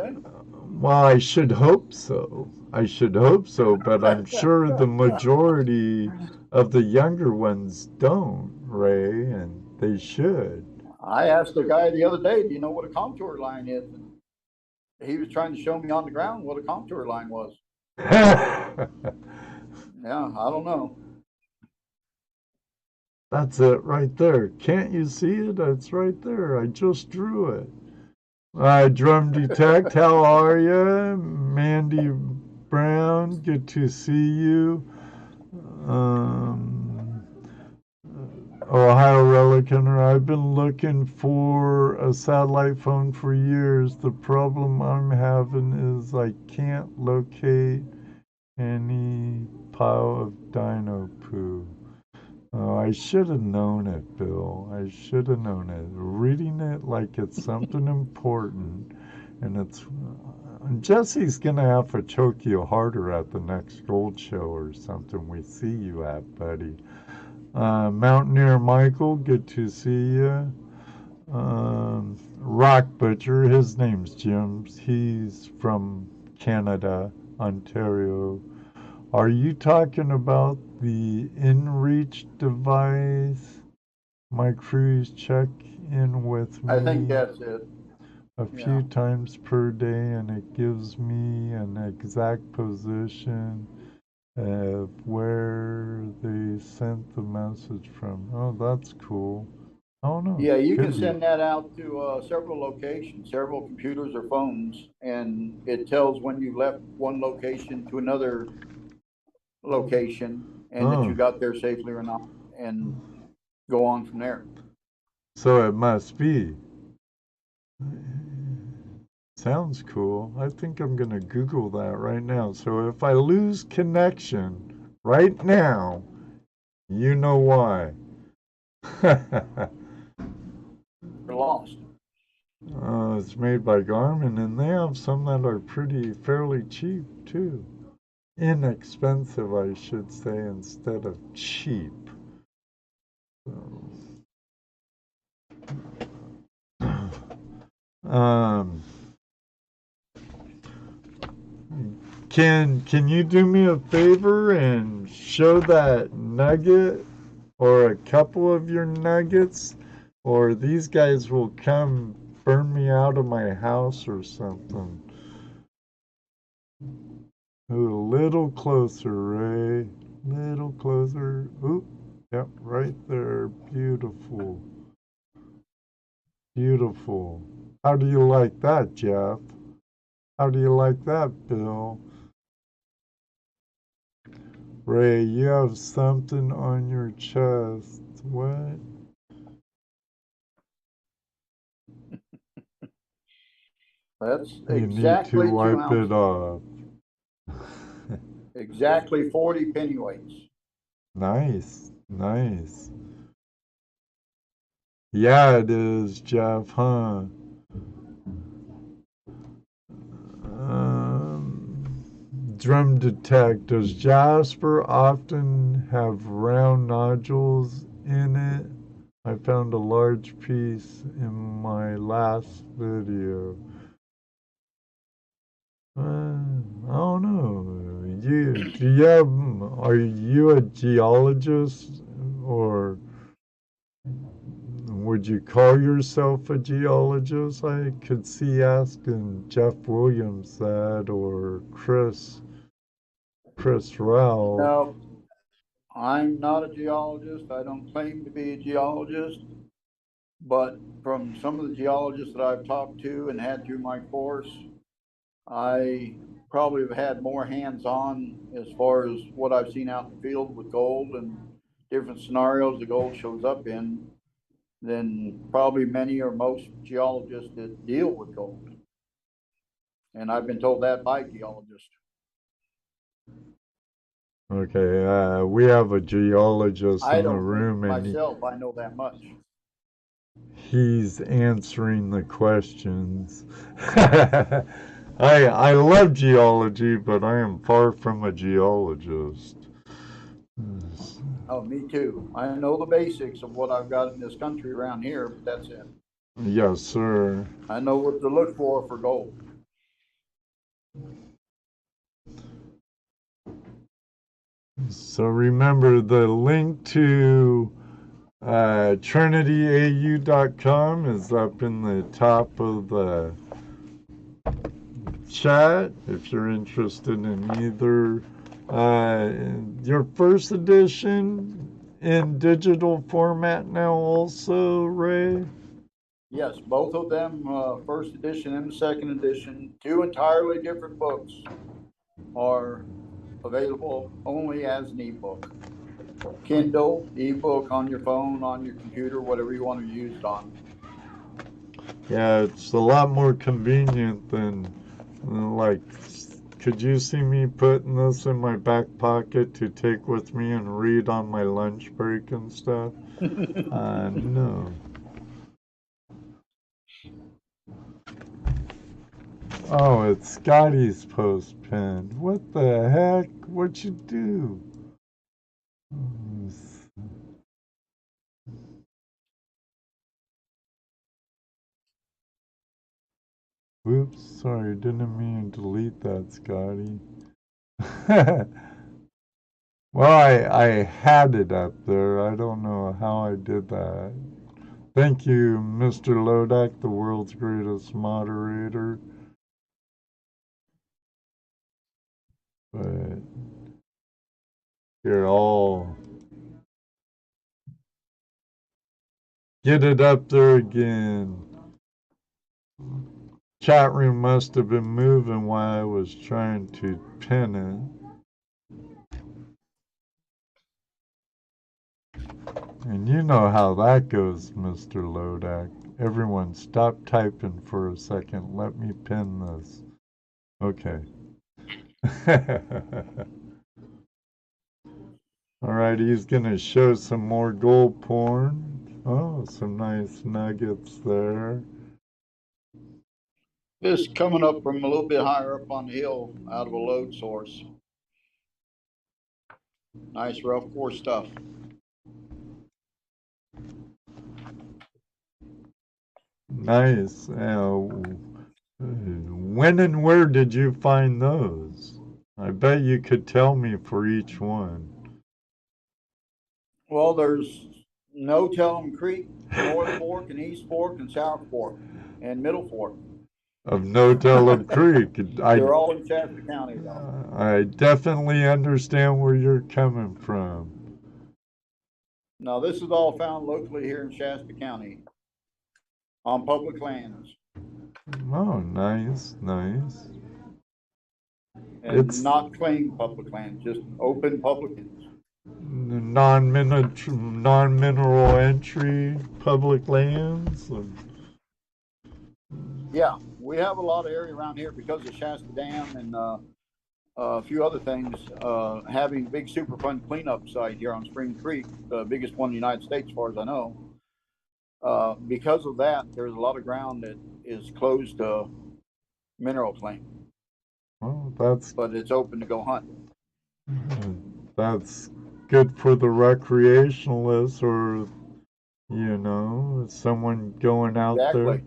Well, I should hope so. I should hope so, but I'm they? sure the majority of the younger ones don't, Ray, and they should. I asked a guy the other day, do you know what a contour line is? And he was trying to show me on the ground what a contour line was. Yeah, I don't know. That's it right there. Can't you see it? It's right there. I just drew it. Drum Detect, how are you? Mandy Brown, good to see you. Um, Ohio Relic Hunter, I've been looking for a satellite phone for years. The problem I'm having is I can't locate any pile of dino poo. Oh, I should have known it, Bill. I should have known it. Reading it like it's something important, and it's. Jesse's gonna have to choke you harder at the next gold show or something we see you at, buddy. Mountaineer Michael, good to see you. Rock Butcher, his name's Jim. He's from Canada, Ontario. Are you talking about the InReach device? My crews check in with I think me that's it. a Yeah. few times per day, and it gives me an exact position of where they sent the message from. Oh, that's cool. I don't know. Yeah, you can Could be. send that out to several locations, several computers or phones, and it tells when you left one location to another location and that you Oh, got there safely or not, and go on from there. so it must be. Sounds cool. I think I'm going to Google that right now. So if I lose connection right now, you know why. You're lost. It's made by Garmin, and they have some that are fairly cheap too. Inexpensive, I should say, instead of cheap. Um, can you do me a favor and show that nugget or a couple of your nuggets, or these guys will come burn me out of my house or something? Ooh, a little closer, Ray. Little closer. Oop. Yep, right there. Beautiful. Beautiful. How do you like that, Jeff? How do you like that, Bill? Ray, you have something on your chest. What? That's You need to exactly two wipe it ounces, off. exactly 40 pennyweights. Nice, nice. Yeah, it is, Jeff, huh? Drum detect. Does Jasper often have round nodules in it? I found a large piece in my last video. I don't know. Are you a geologist, or would you call yourself a geologist? I could see asking Jeff Williams that, or Chris Rao. No, I'm not a geologist. I don't claim to be a geologist, but from some of the geologists that I've talked to and had through my course, I probably have had more hands-on as far as what I've seen out in the field with gold and different scenarios the gold shows up in than probably many or most geologists that deal with gold. And I've been told that by geologists. Okay, we have a geologist I in the don't think room, and myself I know that much. he's answering the questions. I love geology, but I am far from a geologist. Oh, me too. I know the basics of what I've got in this country around here, but that's it. Yes, sir. I know what to look for gold. So remember, the link to TrinityAU.com is up in the top of the chat if you're interested in either. Your first edition in digital format now also, Ray? Yes, both of them, first edition and second edition, two entirely different books, are available only as an ebook. Kindle, ebook on your phone, on your computer, whatever you want to use it on. Yeah, it's a lot more convenient than, like, could you see me putting this in my back pocket to take with me and read on my lunch break and stuff? No. Oh, it's Scotty's post pen. What the heck? What'd you do? Whoops, sorry, didn't mean to delete that, Scotty. Well, I had it up there. I don't know how I did that. Thank you, Mr. Lodak, the world's greatest moderator. But here, I'll get it up there again. Chat room must have been moving while I was trying to pin it. And you know how that goes, Mr. Lodak. Everyone stop typing for a second. Let me pin this. Okay. Alright, he's going to show some more gold porn. Oh, some nice nuggets there. This coming up from a little bit higher up on the hill out of a lode source. Nice rough core stuff. Nice. When and where did you find those? I bet you could tell me for each one. Well, there's No Tellum Creek, North Fork, and East Fork, and South Fork, and Middle Fork. Of No Tellum Creek. They're all in Shasta County, though. I definitely understand where you're coming from. Now, this is all found locally here in Shasta County on public lands. Oh, nice, nice. And It's not claimed public lands, just open public lands. Non-mineral entry public lands. Yeah, we have a lot of area around here because of Shasta Dam and a few other things. Having big Superfund cleanup site here on Spring Creek, the biggest one in the United States, as far as I know. Because of that, there's a lot of ground that is closed to mineral claim. Well, but it's open to go hunt. That's good for the recreationalists, or someone going out Exactly. there.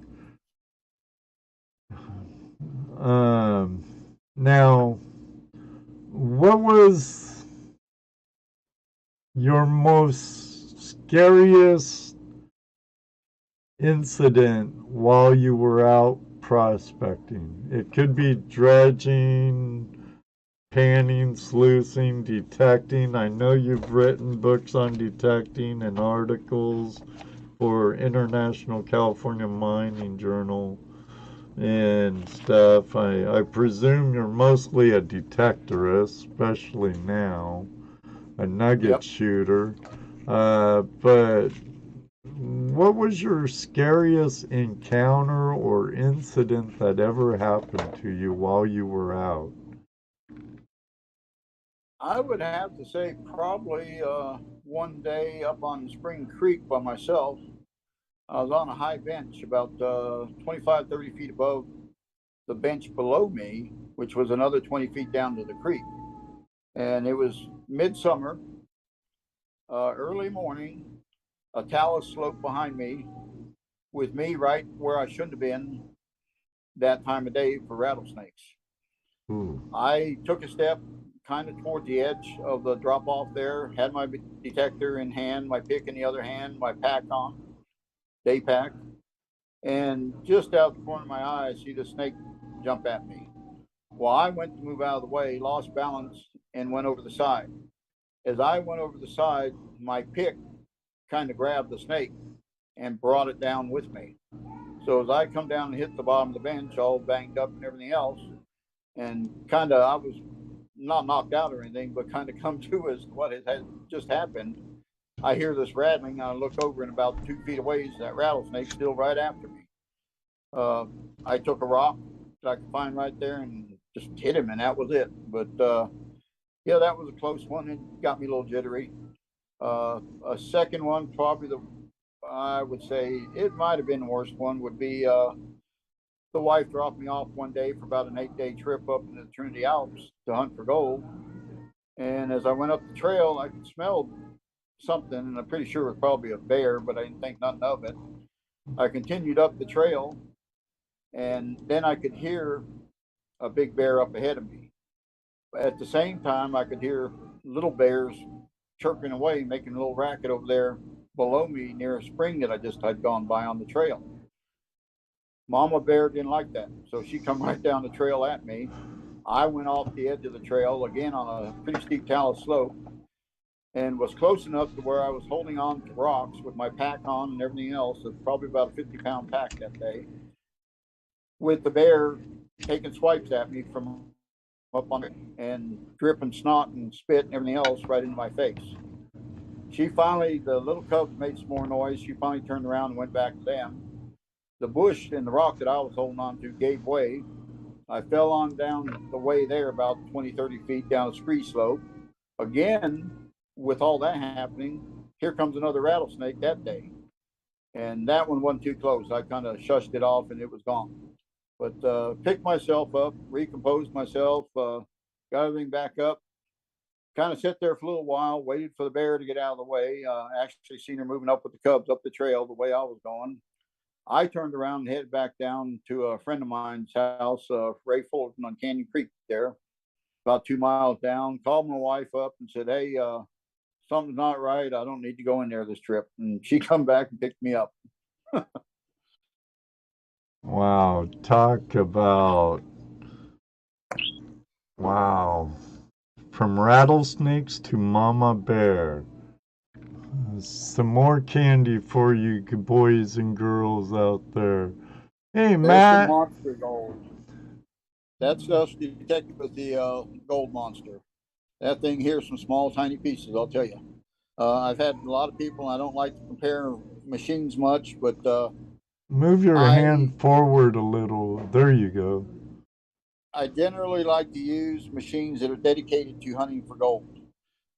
Now, what was your most scariest incident while you were out prospecting? It could be dredging, panning, sluicing, detecting. I know you've written books on detecting and articles for International California Mining Journal and stuff. I presume you're mostly a detectorist, especially now, a nugget shooter. But what was your scariest encounter or incident that ever happened to you while you were out? I would have to say probably one day up on Spring Creek by myself. I was on a high bench about 25, 30 feet above the bench below me, which was another 20 feet down to the creek. And it was midsummer, early morning, a talus slope behind me, with me right where I shouldn't have been that time of day for rattlesnakes. I took a step kind of toward the edge of the drop off there, had my detector in hand, my pick in the other hand, my pack on, day pack, and just out the corner of my eye, I see the snake jump at me. Well, I went to move out of the way, lost balance, and went over the side. As I went over the side, my pick kind of grabbed the snake and brought it down with me. So as I come down and hit the bottom of the bench, all banged up and everything else, and kind of, I was not knocked out or anything, but kind of come to as what had just happened. I hear this rattling. I look over, and about 2 feet away is that rattlesnake still right after me. I took a rock that I could find right there and just hit him, and that was it. But yeah, that was a close one. It got me a little jittery. A second one, probably I would say it might have been the worst one, would be the wife dropped me off one day for about an 8-day trip up into the Trinity Alps to hunt for gold. And as I went up the trail, I could smell something, and I'm pretty sure it was probably a bear, but I didn't think nothing of it. I continued up the trail, and then I could hear a big bear up ahead of me. At the same time, I could hear little bears chirping away, making a little racket over there below me near a spring that I just had gone by on the trail. Mama bear didn't like that, so she come right down the trail at me. I went off the edge of the trail, again on a pretty steep talus slope, and was close enough to where I was holding on to rocks with my pack on and everything else. It's probably about a 50-pound pack that day, with the bear taking swipes at me from up on it and dripping snot and spit and everything else right into my face. She finally, the little cubs made some more noise. She finally turned around and went back to them. The bush and the rock that I was holding on to gave way. I fell on down the way there about 20, 30 feet down a scree slope. Again, with all that happening, here comes another rattlesnake that day. And that one wasn't too close. I kind of shushed it off and it was gone. But picked myself up, recomposed myself, got everything back up, kind of sat there for a little while, waited for the bear to get out of the way. Actually seen her moving up with the cubs up the trail the way I was going. I turned around and headed back down to a friend of mine's house, Ray Fullerton on Canyon Creek there, about 2 miles down. Called my wife up and said, hey, something's not right. I don't need to go in there this trip. And she come back and picked me up. Wow, talk about, wow, from rattlesnakes to mama bear. Some more candy for you boys and girls out there. Hey, There's Matt. the monster gold. That's us detected with the gold monster. That thing here is some small, tiny pieces, I'll tell you. I've had a lot of people, I don't like to compare machines much, but move your hand forward a little. There you go. I generally like to use machines that are dedicated to hunting for gold.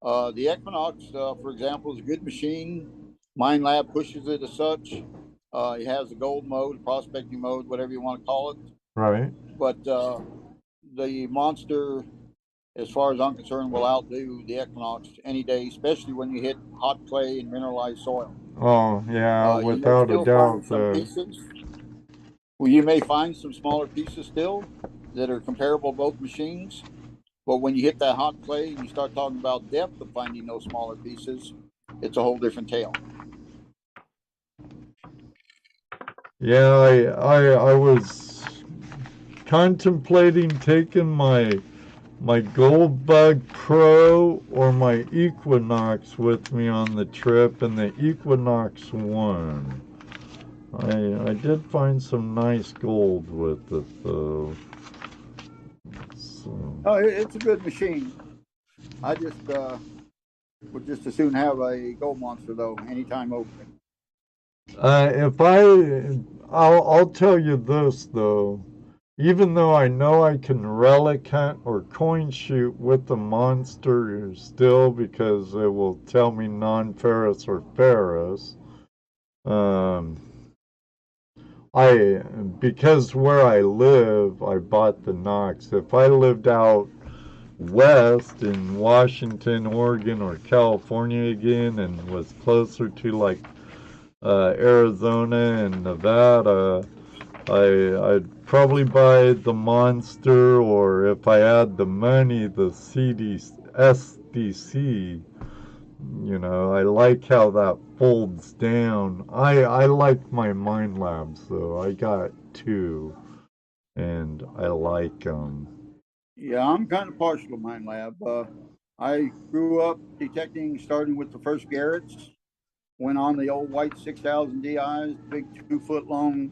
The Equinox, for example, is a good machine. Mine Lab pushes it as such. It has the gold mode, prospecting mode, whatever you want to call it. Right. But the monster, as far as I'm concerned, will outdo the Equinox any day, especially when you hit hot clay and mineralized soil. Oh, yeah, without a doubt. You may find some smaller pieces still that are comparable to both machines. But when you hit that hot clay and you start talking about depth of finding those smaller pieces, it's a whole different tale. Yeah, I was contemplating taking my Gold Bug Pro or my Equinox with me on the trip, and the Equinox won. I did find some nice gold with it, though. So. Oh, it's a good machine. I just would just as soon have a gold monster, though, anytime over. I'll tell you this, though. even though I know I can relic hunt or coin shoot with the monster still because it will tell me non-ferrous or ferrous. Um, because where I live, I bought the Knox. If I lived out west in Washington, Oregon, or California again, and was closer to like Arizona and Nevada, I'd probably buy the Monster, or if I had the money, the SDC. You know, I like how that folds down. I like my Mind Labs, though. I got two, and I like them. Yeah, I'm kind of partial to Mind Lab. I grew up detecting, starting with the first Garrett's, went on the old white 6000 DIs, big 2 foot long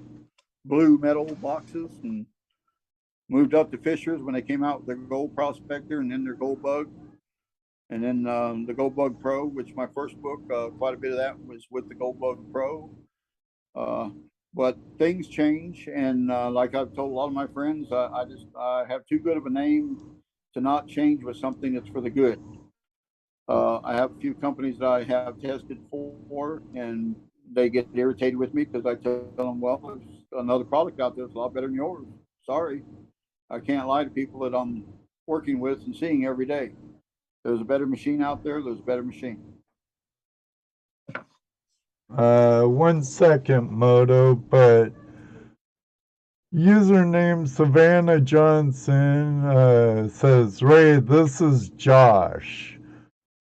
blue metal boxes, and moved up to Fisher's when they came out with their Gold Prospector and then their Gold Bug. And then the Gold Bug Pro, which my first book, quite a bit of that was with the Gold Bug Pro. But things change, and like I've told a lot of my friends, I have too good of a name to not change with something that's for the good. I have a few companies that I have tested for, and they get irritated with me because I tell them, well, there's another product out there that's a lot better than yours. Sorry, I can't lie to people that I'm working with and seeing every day. There's a better machine out there. There's a better machine. 1 second, Moto, but username Savannah Johnson says, Ray, this is Josh.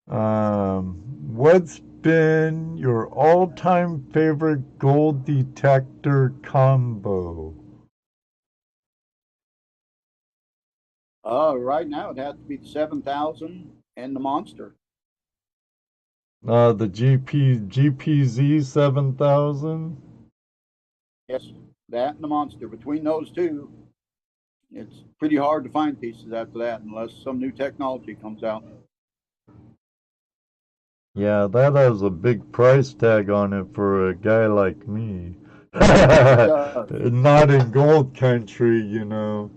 What's been your all-time favorite gold detector combo? Right now it has to be the 7000 and the Monster. The GPZ 7000? Yes, that and the Monster. Between those two, it's pretty hard to find pieces after that unless some new technology comes out. Yeah, that has a big price tag on it for a guy like me. Not in gold country, you know.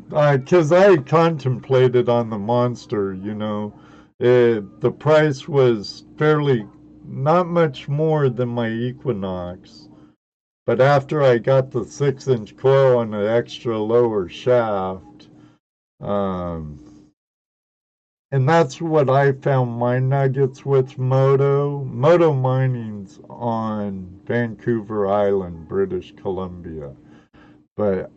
'Cause I contemplated on the Monster, you know. The price was fairly, not much more than my Equinox. But after I got the 6-inch coil and an extra lower shaft, and that's what I found my nuggets with Moto. Moto Mining's on Vancouver Island, British Columbia. But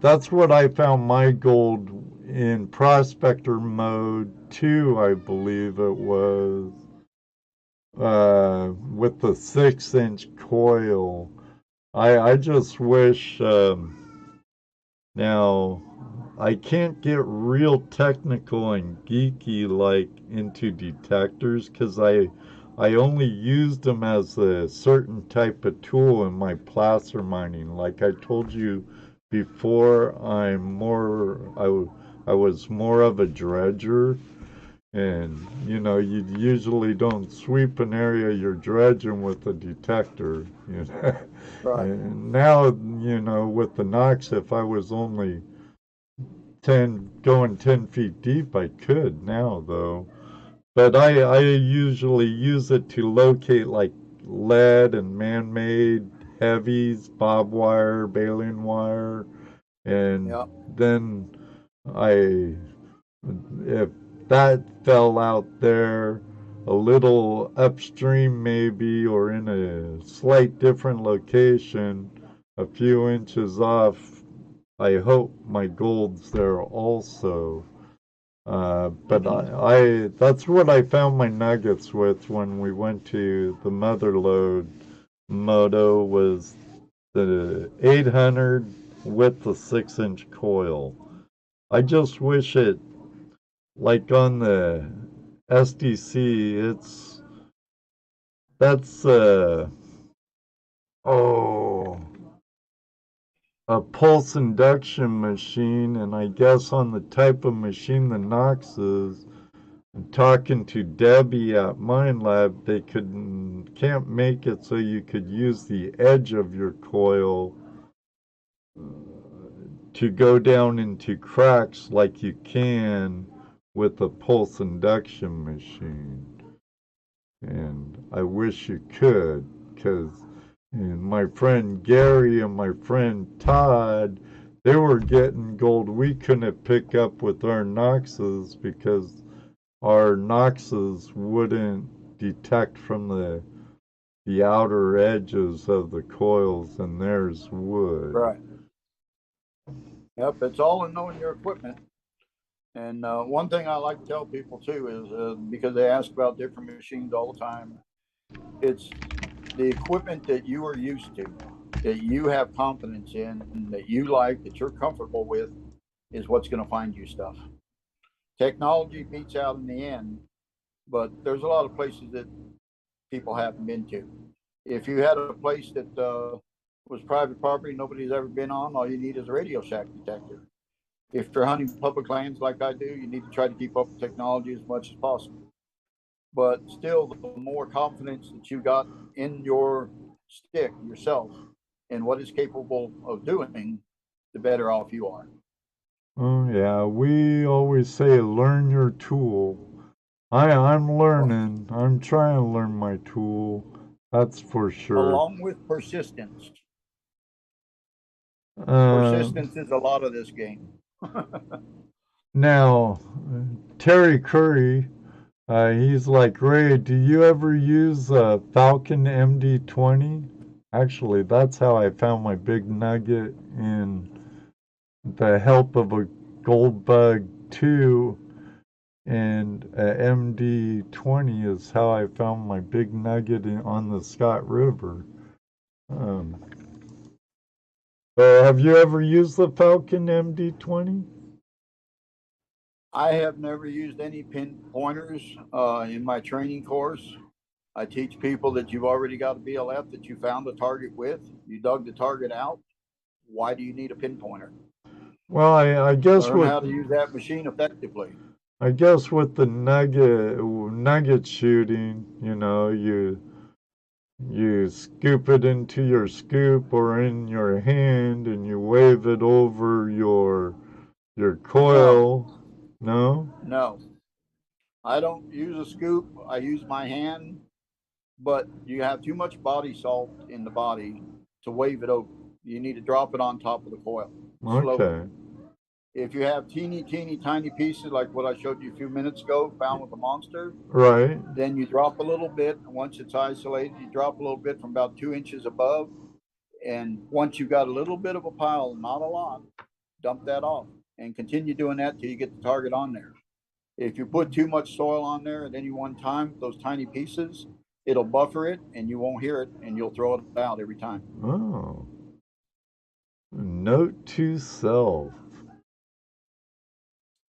that's what I found my gold in prospector mode 2, I believe it was, with the 6-inch coil. I just wish, now, I can't get real technical and geeky like into detectors because I only used them as a certain type of tool in my placer mining. Like I told you before, I was more of a dredger, and you know you usually don't sweep an area you're dredging with a detector. You know, Right. and now you know with the Knox, if I was only going 10 feet deep, I could now though. But I usually use it to locate like lead and man-made heavies, bob wire, baling wire, and Yeah. then I, if that fell out there a little upstream maybe or in a slight different location, a few inches off, I hope my gold's there also. But I that's what I found my nuggets with when we went to the Motherlode Moto was the 800 with the 6-inch coil. I just wish it, like on the SDC, that's oh a pulse induction machine, and I guess on the type of machine the Knox is, talking to Debbie at Mine Lab, they can't make it so you could use the edge of your coil to go down into cracks like you can with a pulse induction machine. And I wish you could, because my friend Gary and my friend Todd, they were getting gold we couldn't pick up with our Noxes because our Noxes wouldn't detect from the outer edges of the coils, and theirs would. Right. Yep, it's all in knowing your equipment. And one thing I like to tell people too is because they ask about different machines all the time, it's the equipment that you are used to, that you have confidence in, that you like, that you're comfortable with, is what's going to find you stuff. Technology beats out in the end, but there's a lot of places that people haven't been to. If you had a place that was private property nobody's ever been on, all you need is a Radio Shack detector. If you're hunting public lands like I do, you need to try to keep up with technology as much as possible. But still, the more confidence that you got in your stick yourself and what it's capable of doing, the better off you are. Oh yeah, we always say learn your tool. I'm learning. I'm trying to learn my tool. That's for sure. Along with persistence. Persistence is a lot of this game. Now, Terry Curry, he's like, Ray, do you ever use a Falcon MD-20? Actually, that's how I found my big nugget in the help of a Gold Bug 2, and a MD-20 is how I found my big nugget on the Scott River. Have you ever used the Falcon MD-20? I have never used any pin pointers in my training course. I teach people that you've already got a BLF that you found a target with. You dug the target out. Why do you need a pin pointer? Well, I guess learn how to use that machine effectively. I guess with the nugget shooting, you scoop it into your scoop or in your hand, and you wave it over your coil. No? No. I don't use a scoop. I use my hand, but you have too much body salt in the body to wave it over. You need to drop it on top of the coil. Slowly. Okay. If you have teeny tiny pieces like what I showed you a few minutes ago, found with the monster, right, then you drop a little bit. And once it's isolated, you drop a little bit from about 2 inches above. And once you've got a little bit of a pile, not a lot, dump that off and continue doing that till you get the target on there. If you put too much soil on there at any one time, those tiny pieces, it'll buffer it and you won't hear it, and you'll throw it out every time. Oh. Note to self.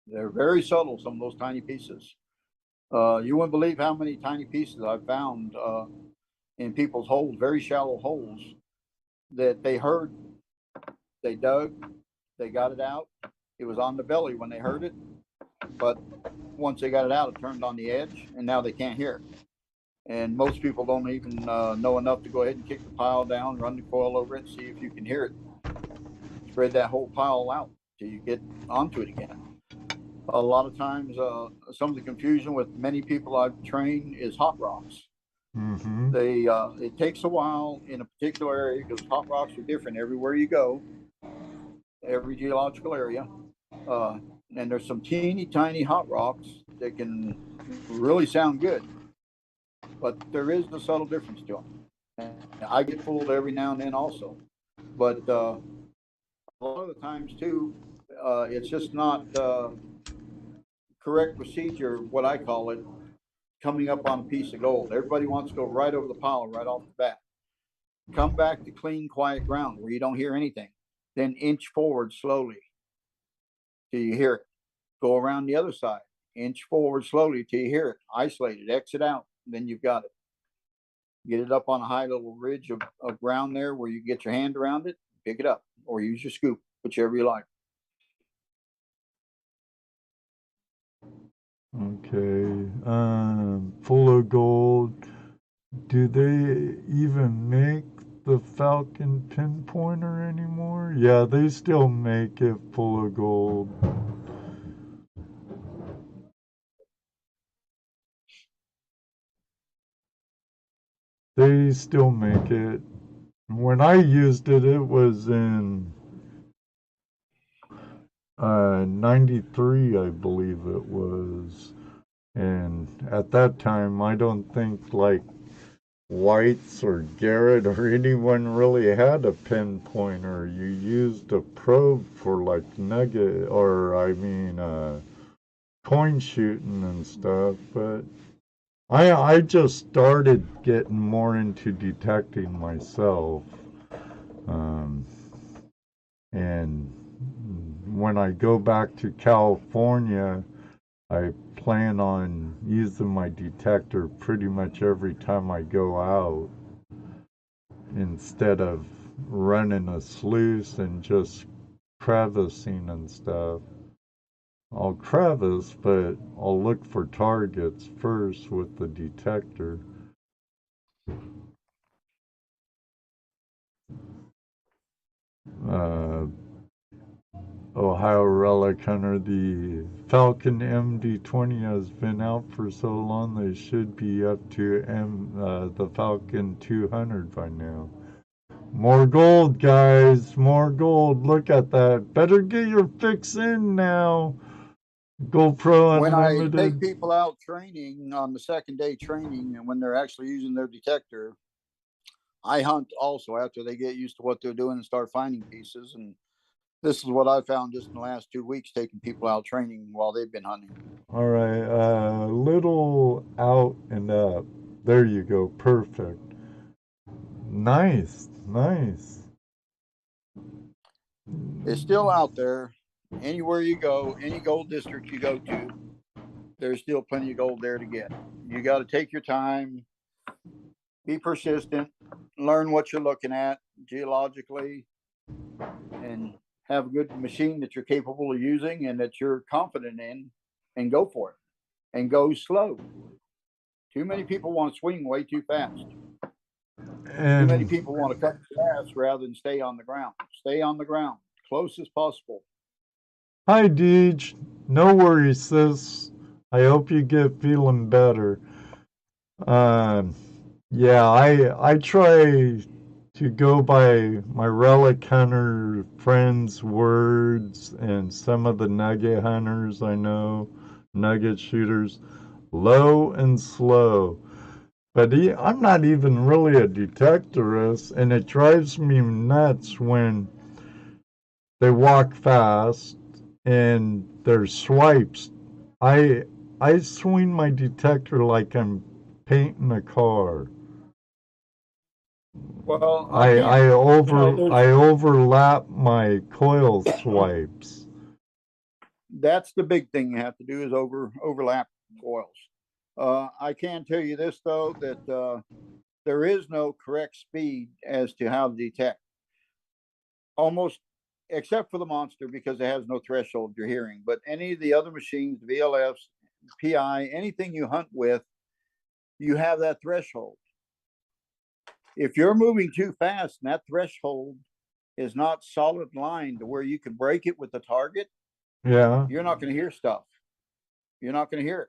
They're very subtle, some of those tiny pieces. You wouldn't believe how many tiny pieces I've found in people's holes, very shallow holes, that they heard, they dug, they got it out. It was on the belly when they heard it, but once they got it out, it turned on the edge, and now they can't hear it. And most people don't even know enough to go ahead and kick the pile down, run the coil over it, see if you can hear it. Spread that whole pile out till you get onto it again. A lot of times, some of the confusion with many people I've trained is hot rocks. Mm-hmm. It takes a while in a particular area because hot rocks are different everywhere you go, every geological area. And there's some teeny tiny hot rocks that can really sound good, but there is a subtle difference to them. And I get fooled every now and then also, but a lot of the times too, it's just not correct procedure, what I call it, coming up on a piece of gold. Everybody wants to go right over the pile right off the bat. Come back to clean, quiet ground where you don't hear anything. Then inch forward slowly till you hear it. Go around the other side. Inch forward slowly till you hear it. Isolate it, exit out. Then you've got it. Get it up on a high little ridge of ground there where you get your hand around it, pick it up, or use your scoop, whichever you like. Okay. Full of gold. Do they even make the Falcon pinpointer anymore? Yeah, they still make it full of gold. They still make it. When I used it, it was in 93, I believe it was. And at that time, I don't think like Whites or Garrett or anyone really had a pinpointer. You used a probe for like nugget, or I mean, coin shooting and stuff. But I just started getting more into detecting myself. And when I go back to California, I plan on using my detector pretty much every time I go out instead of running a sluice and just crevicing and stuff. I'll crevice, but I'll look for targets first with the detector. Uh, Ohio Relic Hunter, the Falcon MD-20 has been out for so long they should be up to the Falcon 200 by now. More gold, guys, more gold. Look at that. Better get your fix in now. GoPro When I take Unlimited. people out training on the second day training, and when they're actually using their detector, I hunt also after they get used to what they're doing and start finding pieces. And this is what I found just in the last 2 weeks, taking people out training while they've been hunting. All right, little out and up. There you go, perfect. Nice, nice. It's still out there. Anywhere you go, any gold district you go to, there's still plenty of gold there to get. You got to take your time, be persistent, learn what you're looking at geologically, and have a good machine that you're capable of using and that you're confident in, and go for it. And go slow. Too many people want to swing way too fast. Too many people want to cut the grass rather than stay on the ground. Stay on the ground, close as possible. Hi, Deej. No worries, sis. I hope you get feeling better. Yeah, I try to go by my relic hunter friends' words and some of the nugget hunters I know, nugget shooters, low and slow. But I'm not even really a detectorist, and it drives me nuts when they walk fast and there's swipes. I I swing my detector like I'm painting a car. Well, I there's overlap my coil swipes. that's the big thing you have to do is overlap coils. I can tell you this though, that there is no correct speed as to how to detect. Almost, except for the monster, because it has no threshold you're hearing. But any of the other machines, VLFs, PI, anything you hunt with, you have that threshold. If you're moving too fast and that threshold is not solid line to where you can break it with the target, Yeah. you're not going to hear stuff. You're not going to hear it.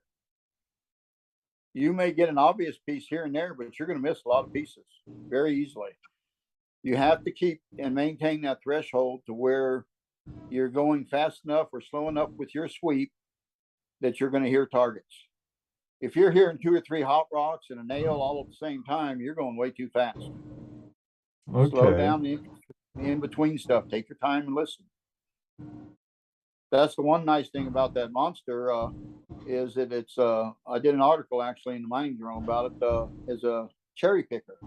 You may get an obvious piece here and there, but you're going to miss a lot of pieces very easily. You have to keep and maintain that threshold to where you're going fast enough or slow enough with your sweep that you're going to hear targets. If you're hearing 2 or 3 hot rocks and a nail all at the same time, you're going way too fast. Okay. Slow down the in between stuff. Take your time and listen. That's the one nice thing about that monster, is that it's I did an article actually in the Mining Journal about it, as a cherry picker.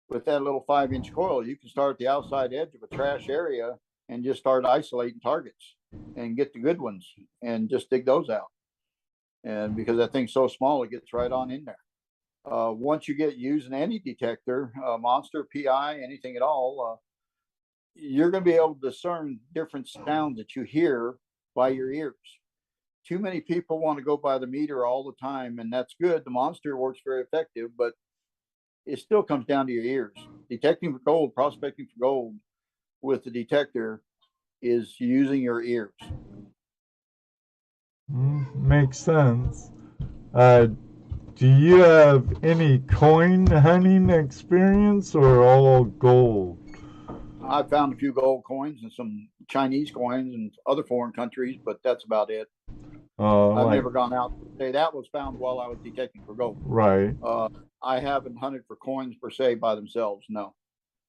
With that little 5-inch coil, you can start at the outside edge of a trash area and just start isolating targets and get the good ones and just dig those out. And because that thing's so small, it gets right on in there. Once you get using any detector, monster, PI, anything at all, you're going to be able to discern different sounds that you hear by your ears. Too many people want to go by the meter all the time, and that's good. The monster works very effective, but it still comes down to your ears. Detecting for gold, prospecting for gold with the detector is using your ears. Makes sense. Do you have any coin hunting experience or all gold? I found a few gold coins and some Chinese coins and other foreign countries, but that's about it. I've never gone out to say that was found while I was detecting for gold. Right. I haven't hunted for coins per se by themselves, no.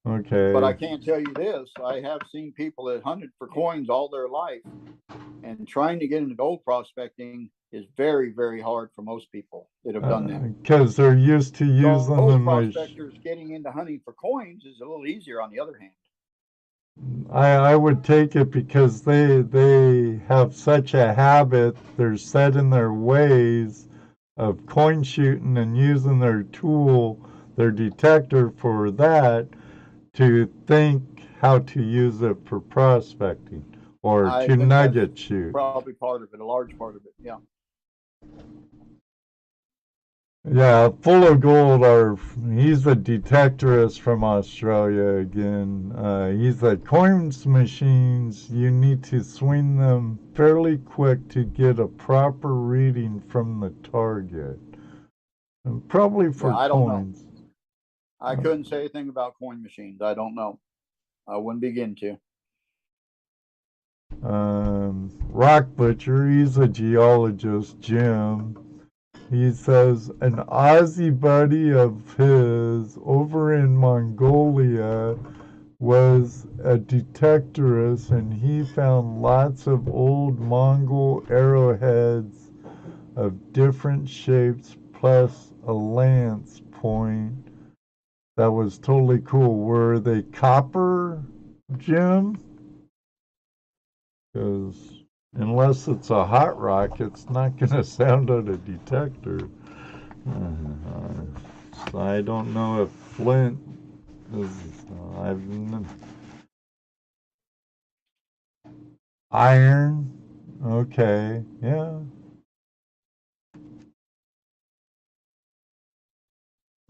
Okay. But I can tell you this, I have seen people that hunted for coins all their life, and trying to get into gold prospecting is very, very hard for most people that have done that. Because they're used to using gold prospectors getting into hunting for coins is a little easier on the other hand. I would take it because they have such a habit, they're set in their ways of coin shooting and using their tool, their detector for that, to think how to use it for prospecting or to nugget shoot. Probably part of it, a large part of it, yeah. Yeah, Full of Gold, he's a detectorist from Australia again. He's like, coins machines, you need to swing them fairly quick to get a proper reading from the target. And probably for I coins. Don't know. I couldn't say anything about coin machines. I don't know. I wouldn't begin to. Rock Butcher, he's a geologist, Jim. He says an Aussie buddy of his over in Mongolia was a detectorist, and he found lots of old Mongol arrowheads of different shapes plus a lance point. That was totally cool. Were they copper, Jim? Because unless it's a hot rock, it's not going to sound on a detector. So I don't know if flint is. Iron. Okay, yeah.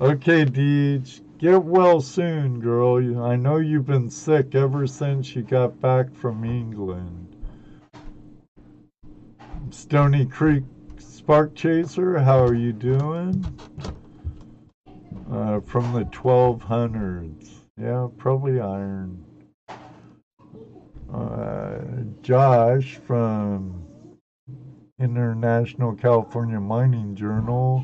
Okay, Deej. Get well soon, girl. I know you've been sick ever since you got back from England. Stony Creek Spark Chaser, how are you doing? From the 1200s. Yeah, probably iron. Josh from International California Mining Journal.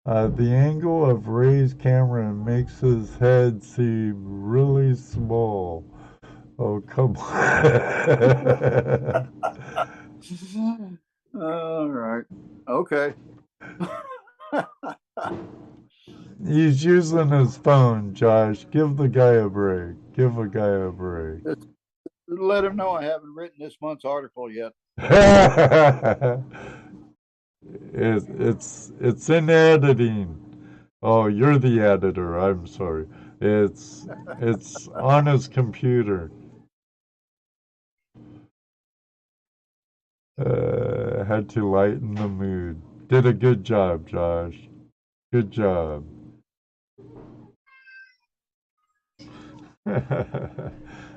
The angle of Ray's camera makes his head seem really small. Oh, come on. All right. Okay. He's using his phone, Josh. Give the guy a break. Give a guy a break. Let him know I haven't written this month's article yet. It's in editing. Oh, you're the editor. I'm sorry. It's on his computer. Had to lighten the mood. Did a good job, Josh. Good job.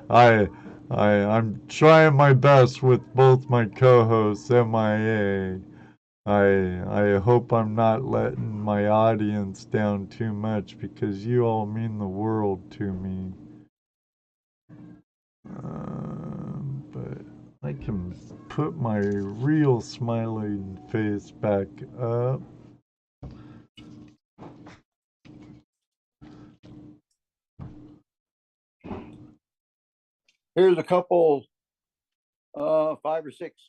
I'm trying my best with both my co-hosts, MIA. I hope I'm not letting my audience down too much because you all mean the world to me. But I can put my real smiling face back up. Here's a couple, 5 or 6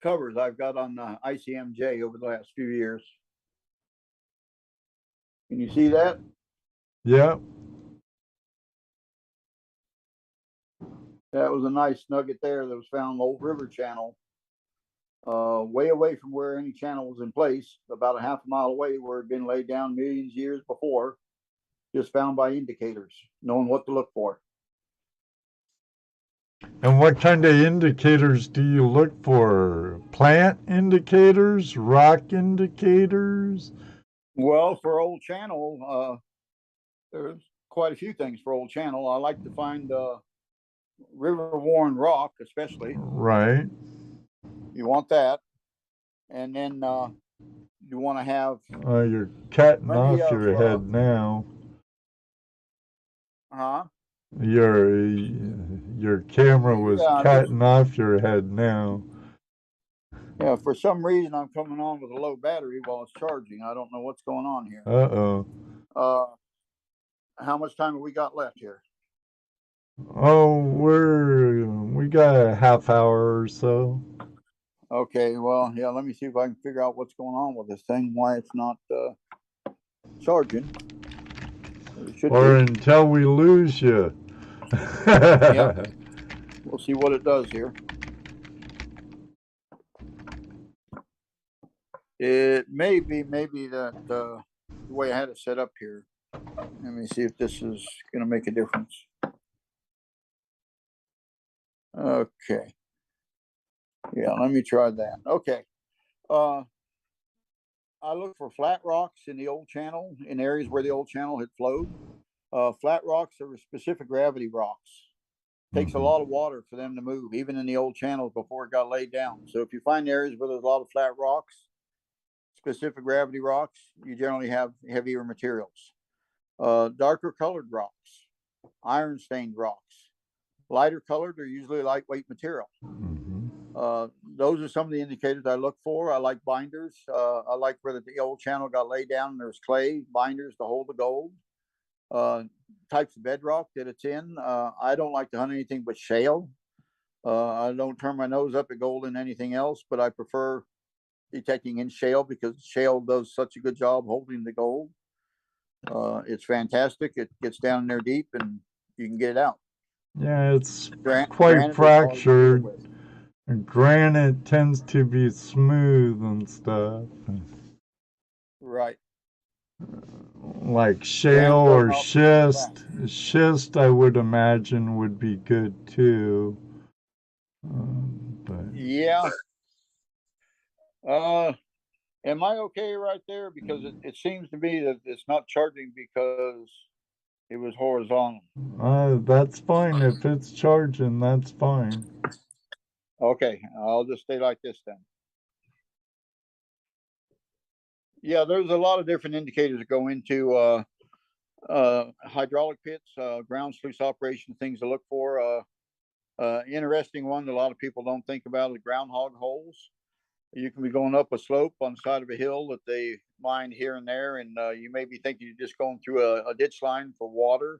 covers I've got on ICMJ over the last few years. Can you see that? Yeah. That was a nice nugget there that was found on the Old River Channel, way away from where any channel was in place, about a half a mile away where it had been laid down millions of years before, just found by indicators, knowing what to look for. And what kind of indicators do you look for? Plant indicators? Rock indicators? Well, for Old Channel, there's quite a few things for Old Channel. I like to find river worn rock, especially. Right. You want that, and then you want to have You're cutting plenty off of your head now. huh? Your camera was Yeah, cutting off your head now. yeah. For some reason, I'm coming on with a low battery while it's charging. I don't know what's going on here. Uh-oh. How much time have we got left here? Oh, we got a half hour or so. Okay, well, yeah. Let me see if I can figure out what's going on with this thing. Why it's not charging? It should Or be. until we lose you. Yeah. We'll see what it does here. It may be that the way I had it set up here. Let me see if this is going to make a difference. Okay. Yeah, let me try that. Okay. I look for flat rocks in the old channel, in areas where the old channel had flowed. Flat rocks are specific gravity rocks. Takes a lot of water for them to move, even in the old channels before it got laid down. So if you find areas where there's a lot of flat rocks, specific gravity rocks, you generally have heavier materials. Darker colored rocks, iron stained rocks. Lighter colored are usually lightweight material. Those are some of the indicators I look for. I like binders. I like where the old channel got laid down and there's clay binders to hold the gold. Types of bedrock that it's in. I don't like to hunt anything but shale. I don't turn my nose up at gold and anything else, but I prefer detecting in shale because shale does such a good job holding the gold. It's fantastic. It gets down there deep and you can get it out. Yeah, it's quite Granite fractured. Granite tends to be smooth and stuff. Right. Like shale or schist. Schist, I would imagine, would be good too. But yeah. Am I okay right there? Because it seems to me that it's not charging because it was horizontal. that's fine. If it's charging, that's fine. Okay, I'll just stay like this then. Yeah, there's a lot of different indicators that go into hydraulic pits, ground sluice operation, things to look for. Interesting one that a lot of people don't think about is groundhog holes. You can be going up a slope on the side of a hill that they mine here and there, and you may be thinking you're just going through a ditch line for water,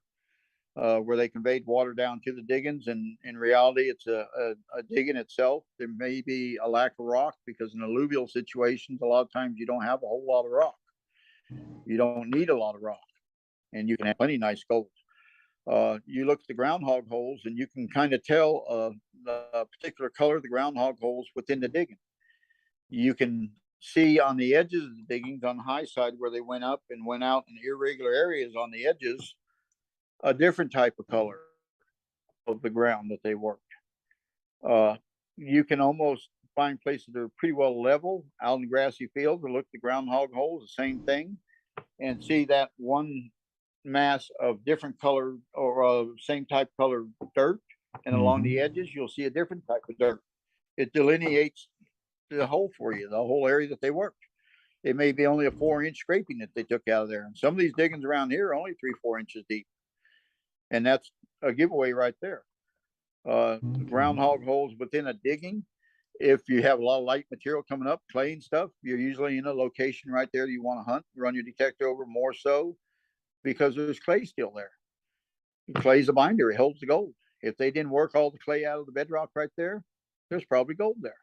where they conveyed water down to the diggings, and in reality, it's a digging itself. There may be a lack of rock because in alluvial situations, a lot of times you don't have a whole lot of rock. You don't need a lot of rock, and you can have plenty nice gold. You look at the groundhog holes, and you can kind of tell the particular color of the groundhog holes within the digging. You can see on the edges of the diggings on the high side where they went up and went out in irregular areas on the edges, a different type of color of the ground that they worked. You can almost find places that are pretty well level out in grassy fields or look at the groundhog holes, the same thing, and see that one mass of different color or same type color dirt. And along the edges, you'll see a different type of dirt. It delineates the hole for you, the whole area that they worked. It may be only a 4-inch scraping that they took out of there. And some of these diggings around here are only 3-4 inches deep. And that's a giveaway right there. Groundhog holes within a digging. If you have a lot of light material coming up, clay and stuff, you're usually in a location right there that you want to hunt, run your detector over more so because there's clay still there. Clay's a binder. It holds the gold. If they didn't work all the clay out of the bedrock right there, there's probably gold there.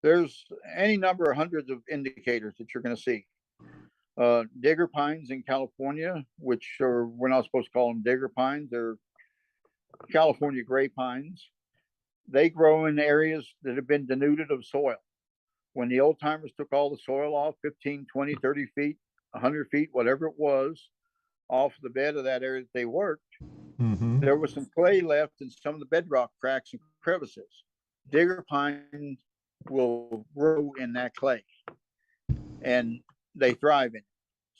There's any number of hundreds of indicators that you're going to see. Digger pines in California, which are, we're not supposed to call them digger pines. They're California gray pines. They grow in areas that have been denuded of soil. When the old timers took all the soil off, 15, 20, 30 feet, 100 feet, whatever it was, off the bed of that area that they worked, there was some clay left in some of the bedrock cracks and crevices. Digger pines will grow in that clay and they thrive in it.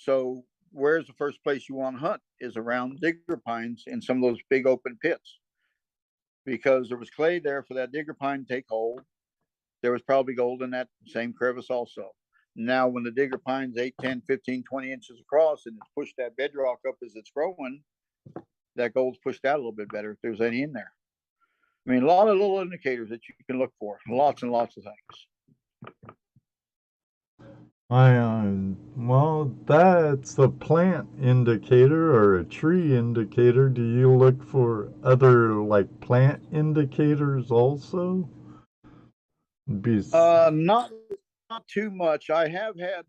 So where's the first place you want to hunt is around digger pines in some of those big open pits, because there was clay there for that digger pine to take hold. There was probably gold in that same crevice also. Now, when the digger pine's 8, 10, 15, 20 inches across and it's pushed that bedrock up as it's growing, that gold's pushed out a little bit better if there's any in there. I mean, a lot of little indicators that you can look for, lots and lots of things. Well, that's a plant indicator or a tree indicator. Do you look for other like plant indicators also? Not too much. I have had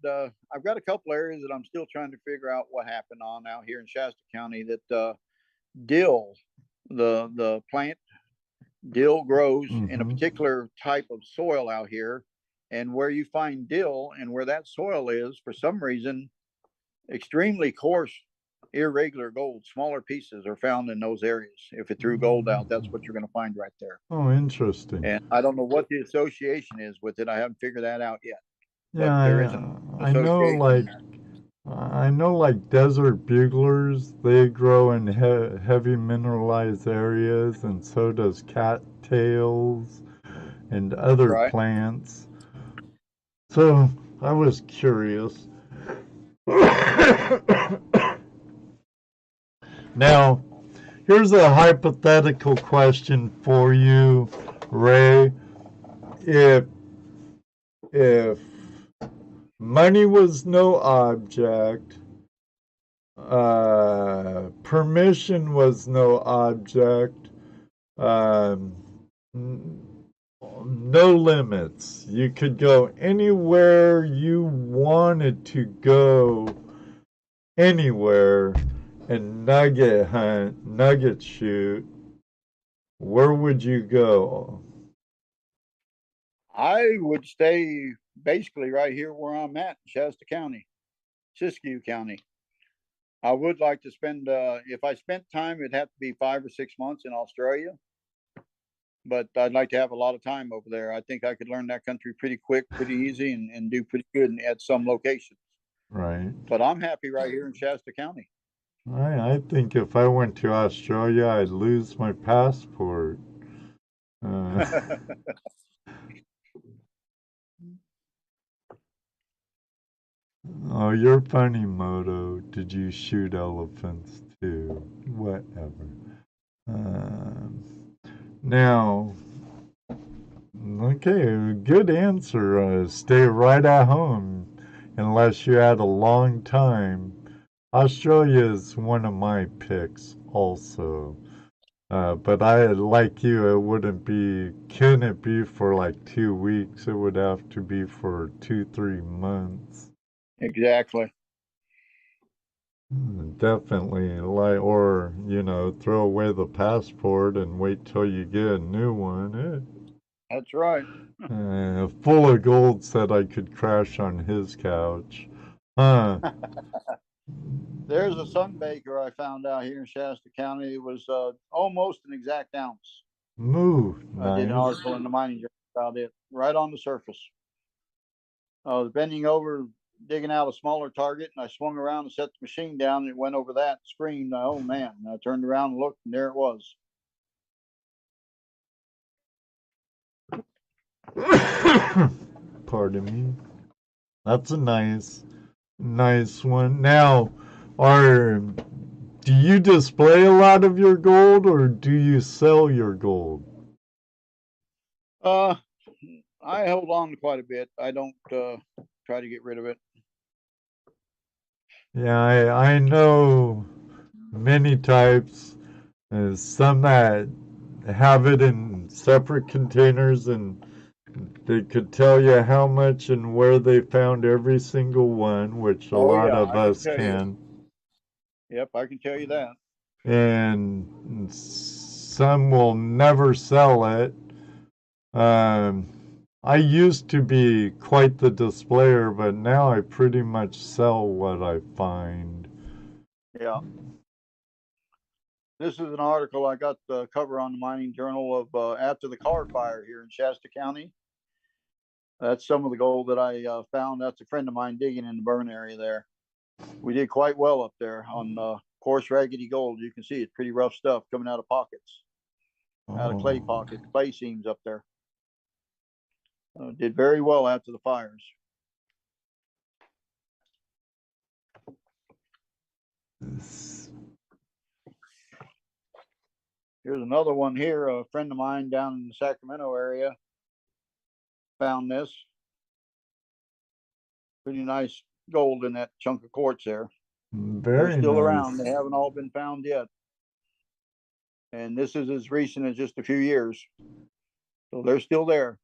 I've got a couple areas that I'm still trying to figure out what happened on out here in Shasta County. That dill, the plant dill grows in a particular type of soil out here, and where you find dill and where that soil is, for some reason, extremely coarse, irregular gold, smaller pieces are found in those areas. If it threw gold out, that's what you're going to find right there. Oh, interesting. And I don't know what the association is with it. I haven't figured that out yet. Yeah, but there is an I know like desert buglers, they grow in heavy mineralized areas, and so does cattails and other plants. So I was curious. Now, here's a hypothetical question for you, Ray. If money was no object, permission was no object, no limits. You could go anywhere you wanted to go, anywhere, and nugget hunt, nugget shoot. Where would you go? I would stay basically right here where I'm at, Shasta County, Siskiyou County. I would like to spend, if I spent time, it'd have to be 5 or 6 months in Australia. But I'd like to have a lot of time over there. I think I could learn that country pretty quick, pretty easy, and do pretty good at some locations. Right. But I'm happy right here in Shasta County. I think if I went to Australia, I'd lose my passport. Oh, you're funny, Moto. Did you shoot elephants too? Whatever. Now, okay, good answer. Stay right at home unless you had a long time. Australia is one of my picks also. But I, like you, couldn't it be for like 2 weeks? It would have to be for 2-3 months. Exactly. Definitely, or throw away the passport and wait till you get a new one. That's right. Full of Gold said I could crash on his couch. Huh. There's a sunbaker I found out here in Shasta County. It was almost an exact ounce. Nice. I did an article in the Mining Journal about it, right on the surface. I was bending over, digging out a smaller target, and I swung around and set the machine down, and it went over that and screamed, "Oh man." And I turned around and looked, and there it was. Pardon me. That's a nice one. Now, do you display a lot of your gold, or do you sell your gold? I hold on to quite a bit. I don't try to get rid of it. Yeah, I know many types. Some that have it in separate containers, and they could tell you how much and where they found every single one, which a lot of us can. Yep, I can tell you that. And some will never sell it. I used to be quite the displayer, but now I pretty much sell what I find. Yeah. This is an article I got the cover on the Mining Journal of after the car fire here in Shasta County. That's some of the gold that I found. That's a friend of mine digging in the burn area there. We did quite well up there on coarse raggedy gold. You can see it's pretty rough stuff coming out of pockets, out of clay pockets, clay seams up there. Did very well after the fires. Here's another one here. A friend of mine down in the Sacramento area found this. Pretty nice gold in that chunk of quartz there. Very They're still nice. around. They haven't all been found yet. And this is as recent as just a few years. So they're still there.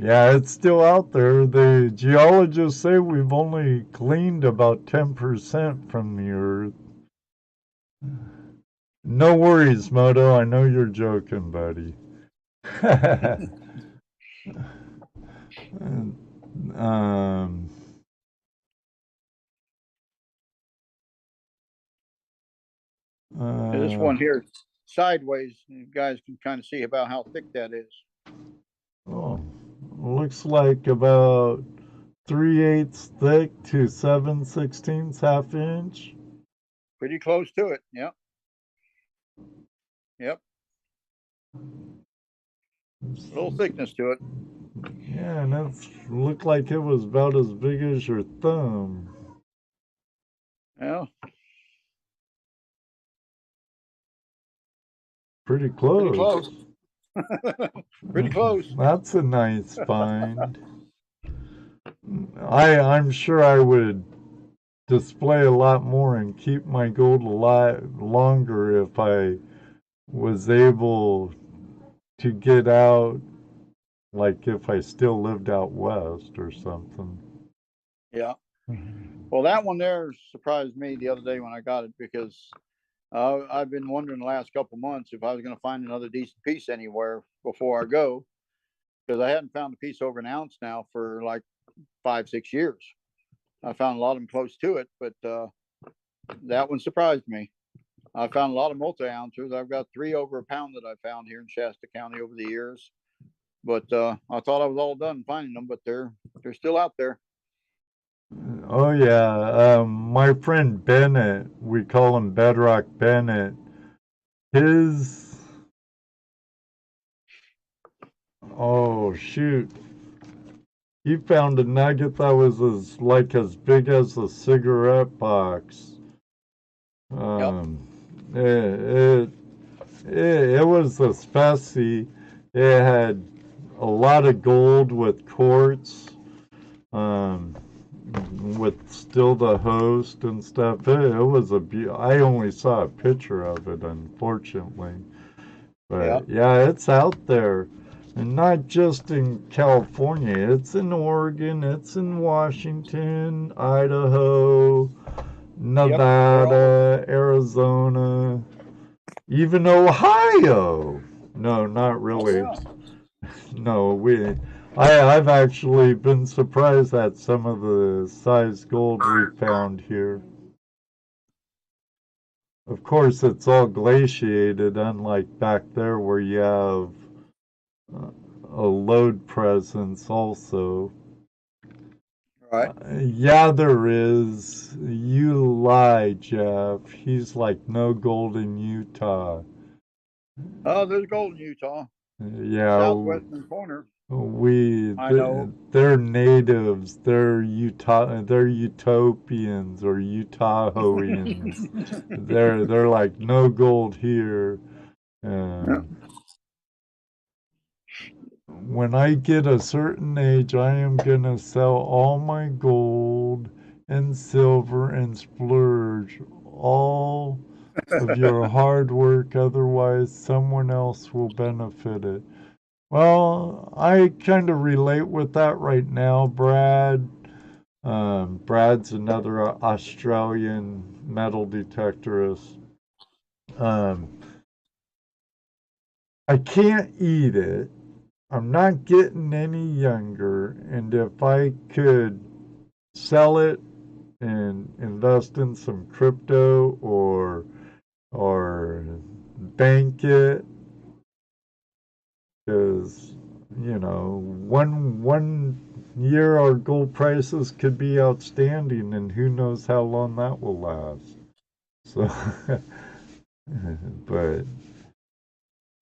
Yeah, it's still out there. The geologists say we've only gleaned about 10% from the Earth. No worries, Moto. I know you're joking, buddy. This one here, sideways, you guys can kind of see about how thick that is. Oh, looks like about 3/8 thick to 7/16 half inch. Pretty close to it. Yep. Yep. A little thickness to it. Yeah, and it looked like it was about as big as your thumb. Yeah. Pretty close. Pretty close. Pretty close. That's a nice find. I'm sure I would display a lot more and keep my gold a lot longer if I was able to get out, like if I still lived out west or something. Yeah. Well, that one there surprised me the other day when I got it, because I've been wondering the last couple months if I was going to find another decent piece anywhere before I go, because I hadn't found a piece over an ounce now for like 5-6 years. I found a lot of them close to it, but that one surprised me. I found a lot of multi-ounces. I've got 3 over a pound that I found here in Shasta County over the years. But I thought I was all done finding them, but they're still out there. Oh yeah, my friend Bennett, we call him Bedrock Bennett. Oh shoot, he found a nugget that was as big as a cigarette box. It was a specie. It had a lot of gold with quartz, with still the host and stuff. It was I only saw a picture of it, unfortunately. But yeah, it's out there. And not just in California. It's in Oregon. It's in Washington, Idaho, Nevada, Arizona, even Ohio. No, not really. Oh, yeah. No, I've actually been surprised at some of the size gold we found here. Of course, it's all glaciated, unlike back there where you have a lode presence also. Right. Yeah, there is. You lie, Jeff. He's like no gold in Utah. Oh, there's gold in Utah. Yeah. Southwestern corner. I know. They're natives. They're utopians or Utahoians. they're like no gold here. When I get a certain age, I am gonna sell all my gold and silver and splurge all of your hard work. Otherwise, someone else will benefit it. Well, I kind of relate with that right now, Brad. Brad's another Australian metal detectorist. I can't eat it. I'm not getting any younger, and if I could sell it and invest in some crypto or bank it, because one year our gold prices could be outstanding, and who knows how long that will last. So, but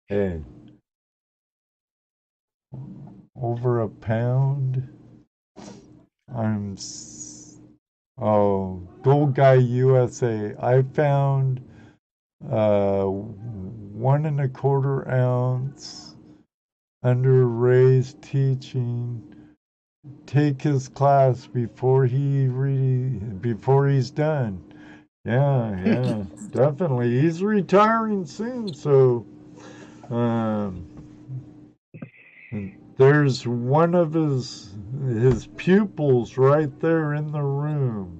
hey, over a pound. Gold Guy USA. I found 1 1/4 ounce under Ray's teaching. Take his class before he's done. Yeah, definitely. He's retiring soon, so um, there's one of his pupils right there in the room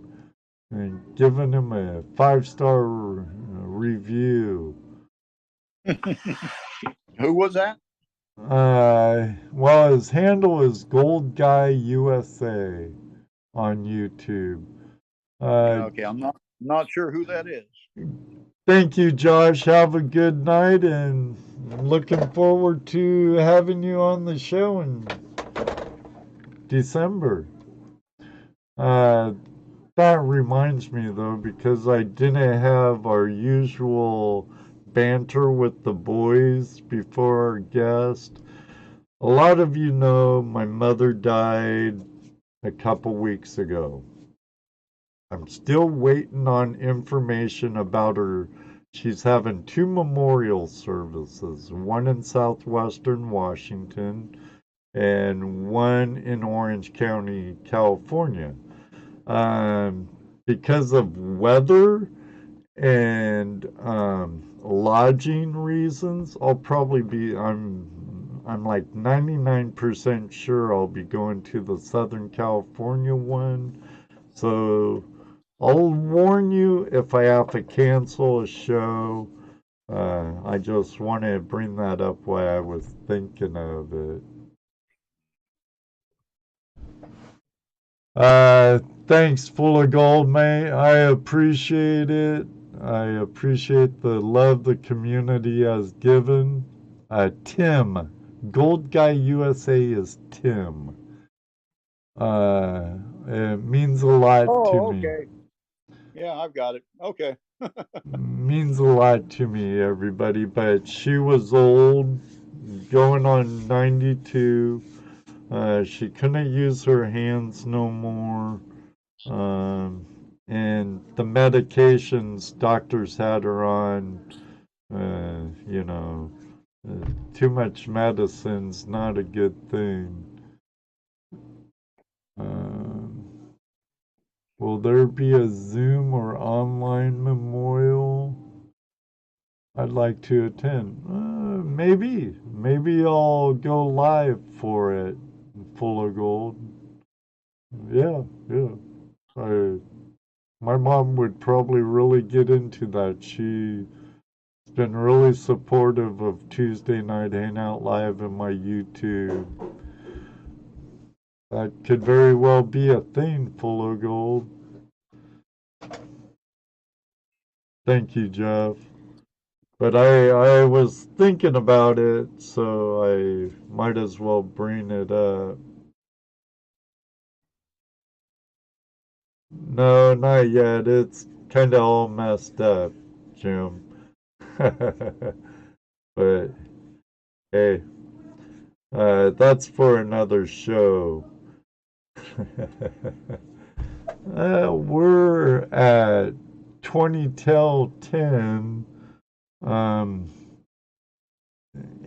and giving him a 5-star review. Who was that? Well, his handle is Gold Guy USA on YouTube. Okay, I'm not sure who that is. Thank you, Josh. Have a good night, and I'm looking forward to having you on the show in December. That reminds me, though, because I didn't have our usual banter with the boys before our guest. A lot of you know my mother died a couple weeks ago. I'm still waiting on information about her. She's having 2 memorial services, one in southwestern Washington and one in Orange County, California. Because of weather and lodging reasons, I'm like 99% sure I'll be going to the Southern California one. So I'll warn you if I have to cancel a show. I just want to bring that up while I was thinking of it. Thanks, Full of Gold, mate. I appreciate it. I appreciate the love the community has given. Tim. Gold Guy USA is Tim. It means a lot to me. Okay. Yeah, I've got it. Okay. Means a lot to me, everybody. But she was old, going on 92. She couldn't use her hands no more. And the medications doctors had her on, too much medicine's not a good thing. Will there be a Zoom or online memorial? I'd like to attend. Maybe. Maybe I'll go live for it, Full of Gold. Yeah. My mom would probably really get into that. She's been really supportive of Tuesday Night Hangout Live and my YouTube. That could very well be a thing, Full of Gold. Thank you, Jeff. But I was thinking about it, so I might as well bring it up. No, not yet. It's kind of all messed up, Jim. But hey, that's for another show. We're at 20 till 10.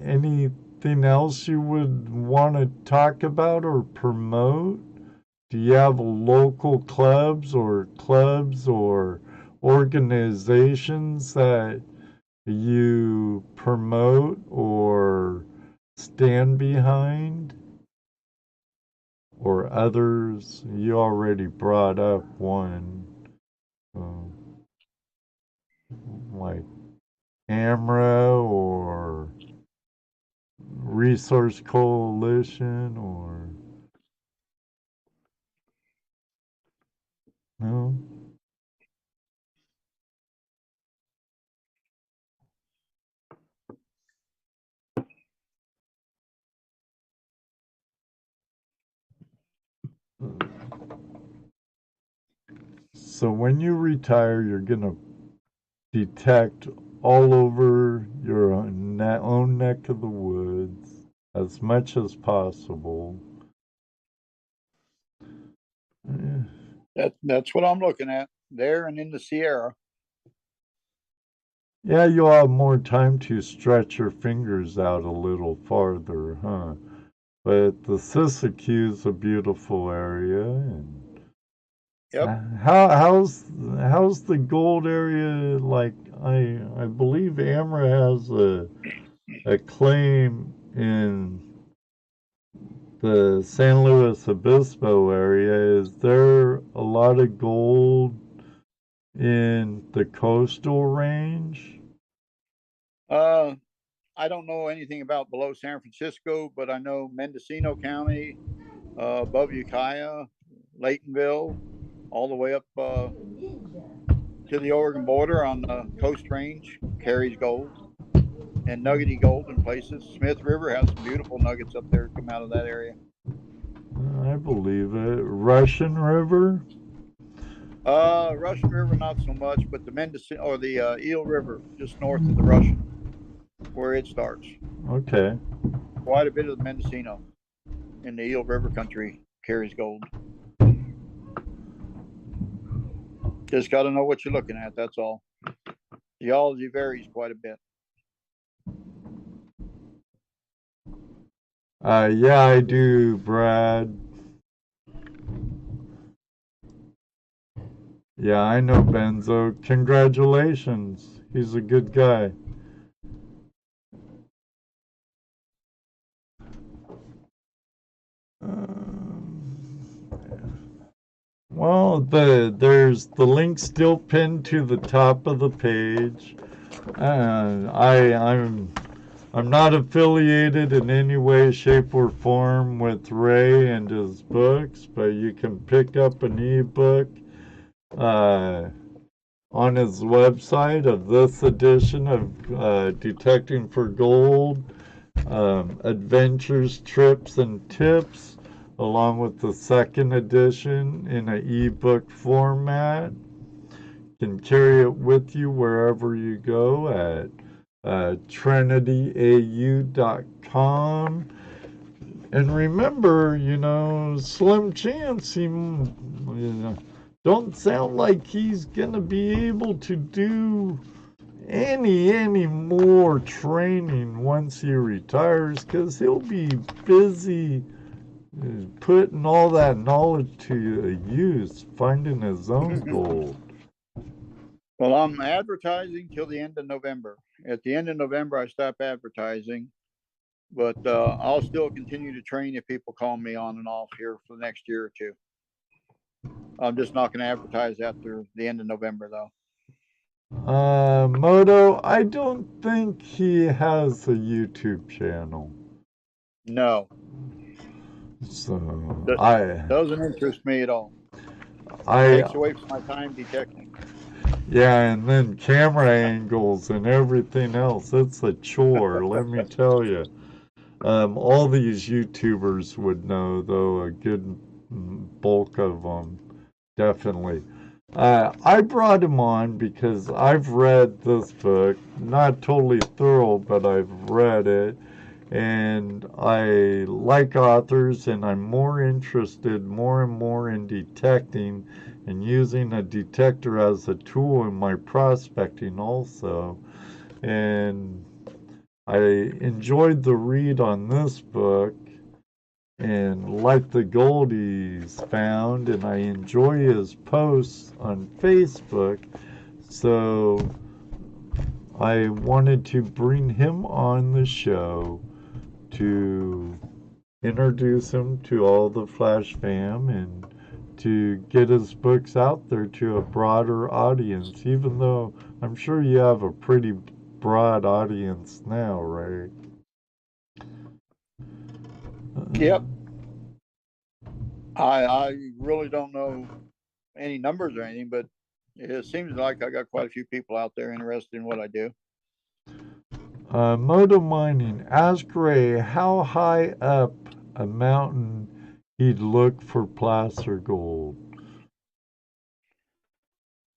Anything else you would want to talk about or promote? Do you have local clubs or organizations that you promote or stand behind? Or others? You already brought up one, like AMRA or Resource Coalition, or no? So when you retire, you're going to detect all over your own neck of the woods as much as possible. That's what I'm looking at there and in the Sierra. Yeah, you'll have more time to stretch your fingers out a little farther, huh? But the Sisakue's a beautiful area. And Yep. how's the gold area like? I believe Amra has a claim in the San Luis Obispo area. Is there a lot of gold in the coastal range? I don't know anything about below San Francisco, but I know Mendocino County, above Ukiah, Laytonville, all the way up to the Oregon border on the Coast Range carries gold and nuggety gold in places. Smith River has some beautiful nuggets up there come out of that area. I believe it. Russian River? Russian River, not so much, but the Mendocino or the Eel River, just north of the Russian, where it starts. Okay. Quite a bit of the Mendocino in the Eel River country carries gold. Just got to know what you're looking at. That's all. Geology varies quite a bit. Yeah, I do, Brad. Yeah, I know Benzo. Congratulations. He's a good guy. Well, there's the link still pinned to the top of the page. I'm not affiliated in any way, shape, or form with Ray and his books, but you can pick up an ebook on his website of this edition of Detecting for Gold, Adventures, Trips, and Tips, along with the second edition in an ebook format. You can carry it with you wherever you go at TrinityAU.com. And remember, Slim Chance, don't sound like he's gonna be able to do any more training once he retires, because he'll be busy putting all that knowledge to use, finding his own gold. Well, I'm advertising till the end of November. At the end of November, I stop advertising, but I'll still continue to train if people call me on and off here for the next year or two. I'm just not going to advertise after the end of November, though. Moto, I don't think he has a YouTube channel. No. So doesn't interest me at all. Takes away from my time detecting. Yeah, and then camera angles and everything else. It's a chore, let me tell you. All these YouTubers would know, though, a good bulk of them, definitely. I brought him on because I've read this book, not totally thorough, but I've read it, and I like authors, and I'm more interested more and more in detecting and using a detector as a tool in my prospecting also. And I enjoyed the read on this book and like the gold he's found, and I enjoy his posts on Facebook, so I wanted to bring him on the show to introduce him to all the FlashFam and to get his books out there to a broader audience, even though I'm sure you have a pretty broad audience now, right? Yep. I really don't know any numbers or anything, but it seems like I got quite a few people out there interested in what I do. Moto Mining, ask Ray how high up a mountain he'd look for placer gold.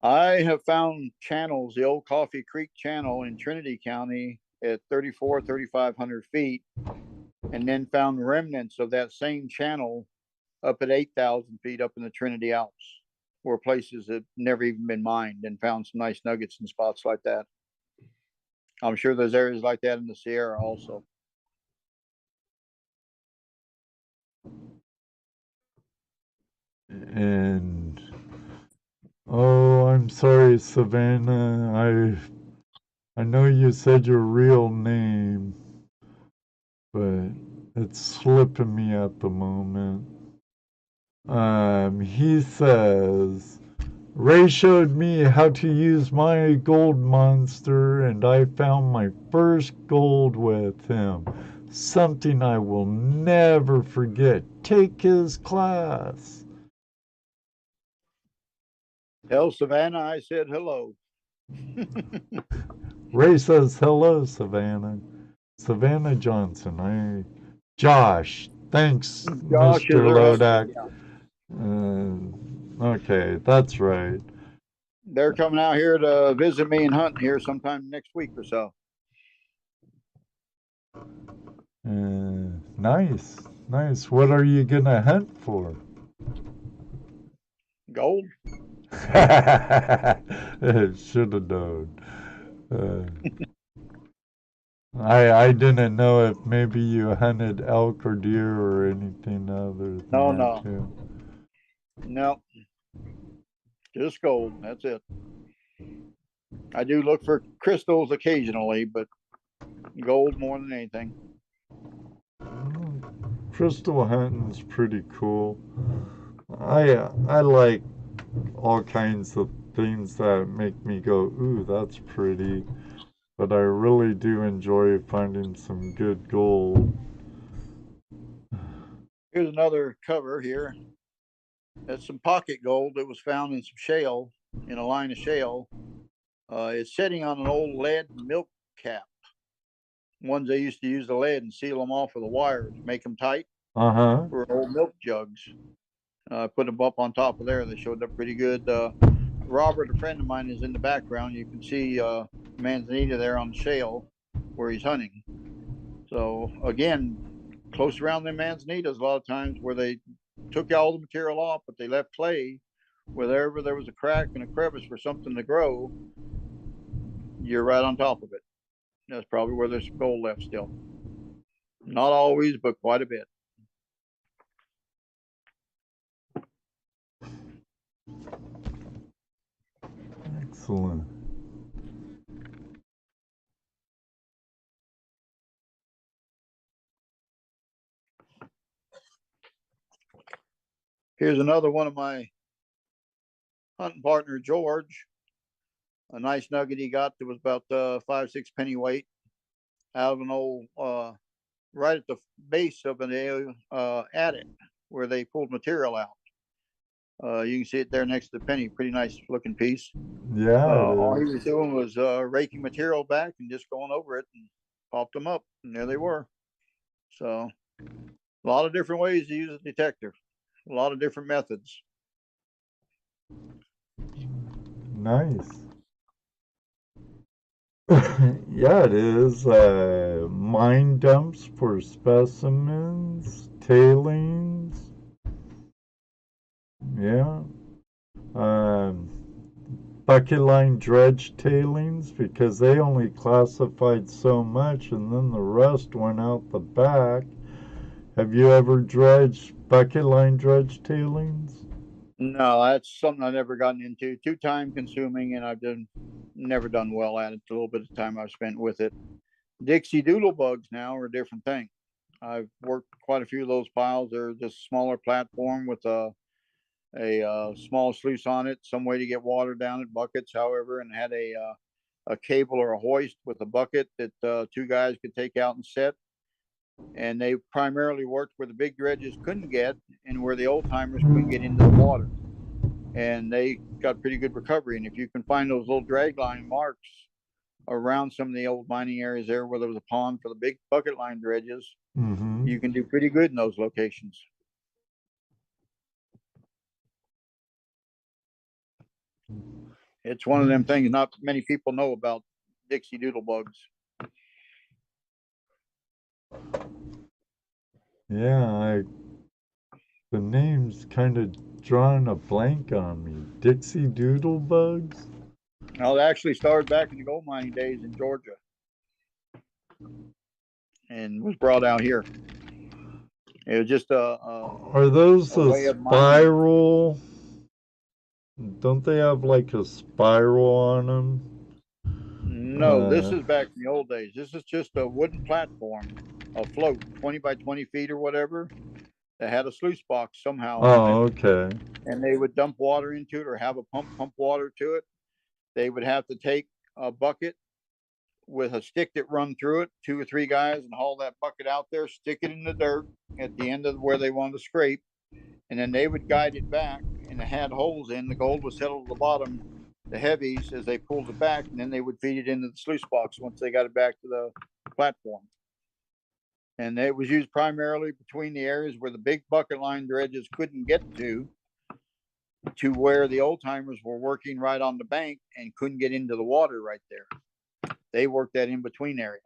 I have found channels, the old Coffee Creek channel in Trinity County at 3,500 feet, and then found remnants of that same channel up at 8,000 feet up in the Trinity Alps, where places that never even been mined, and found some nice nuggets and spots like that. I'm sure there's areas like that in the Sierra also. And oh, I'm sorry, Savannah. I know you said your real name, but it's slipping me at the moment. He says, Ray showed me how to use my gold monster, and I found my first gold with him. Something I will never forget. Take his class. Tell Savannah I said hello. Ray says hello, Savannah. Savannah Johnson. Josh. Thanks, Josh is Mr. her Lodak. husband, yeah. Okay, that's right. They're coming out here to visit me and hunt here sometime next week or so. Nice, nice. What are you gonna hunt for? Gold. Should have known. I didn't know if maybe you hunted elk or deer or anything other than that too. No, just gold. That's it. I do look for crystals occasionally, but gold more than anything. Crystal hunting's pretty cool. I like all kinds of things that make me go, ooh, that's pretty. But I really do enjoy finding some good gold. Here's another cover here. That's some pocket gold that was found in some shale, in a line of shale. It's sitting on an old lead milk cap. Ones they used to use the lead and seal them off with a wire to make them tight. For old milk jugs. Put them up on top of there. They showed up pretty good. Robert, a friend of mine, is in the background. You can see Manzanita there on the shale where he's hunting. So again, close around them Manzanitas a lot of times where they took all the material off, but they left clay. Wherever there was a crack and a crevice for something to grow, you're right on top of it. That's probably where there's gold left still. Not always, but quite a bit. Excellent. Here's another one of my hunting partner, George. A nice nugget he got that was about 5-6 penny weight out of an old, right at the base of an attic where they pulled material out. You can see it there next to the penny. Pretty nice looking piece. Yeah. All he was doing was raking material back and just going over it and popped them up. And there they were. So a lot of different ways to use a detector. A lot of different methods. Nice. Yeah, it is. Mine dumps for specimens, tailings. Yeah. Bucket line dredge tailings because they only classified so much and then the rest went out the back. Have you ever dredged bucket line dredge tailings? No, that's something I've never gotten into. Too time consuming, and I've never done well at it. A little bit of time I've spent with it. Dixie doodle bugs now are a different thing. I've worked quite a few of those piles. They're just a smaller platform with a small sluice on it, some way to get water down at buckets, however, and had a cable or a hoist with a bucket that two guys could take out and set. And they primarily worked where the big dredges couldn't get and where the old timers couldn't get into the water. And they got pretty good recovery. And if you can find those little drag line marks around some of the old mining areas there where there was a pond for the big bucket line dredges, you can do pretty good in those locations. It's one of them things not many people know about Dixie doodle bugs. Yeah, the name's kind of drawing a blank on me. Dixie doodle bugs? Now, it actually started back in the gold mining days in Georgia and was brought out here. It was just Are those a way a of mining. spiral? Don't they have like a spiral on them? No, this is back in the old days. This is just a wooden platform, a float, 20 by 20 feet or whatever, that had a sluice box somehow on it. Okay. And they would dump water into it or have a pump water to it. They would have to take a bucket with a stick that run through it, 2 or 3 guys, and haul that bucket out there, stick it in the dirt at the end of where they wanted to scrape, and then they would guide it back, and it had holes in. The gold was settled at the bottom, the heavies, as they pulled it back, and then they would feed it into the sluice box once they got it back to the platform. And it was used primarily between the areas where the big bucket line dredges couldn't get to where the old timers were working right on the bank and couldn't get into the water right there. They worked that in between area.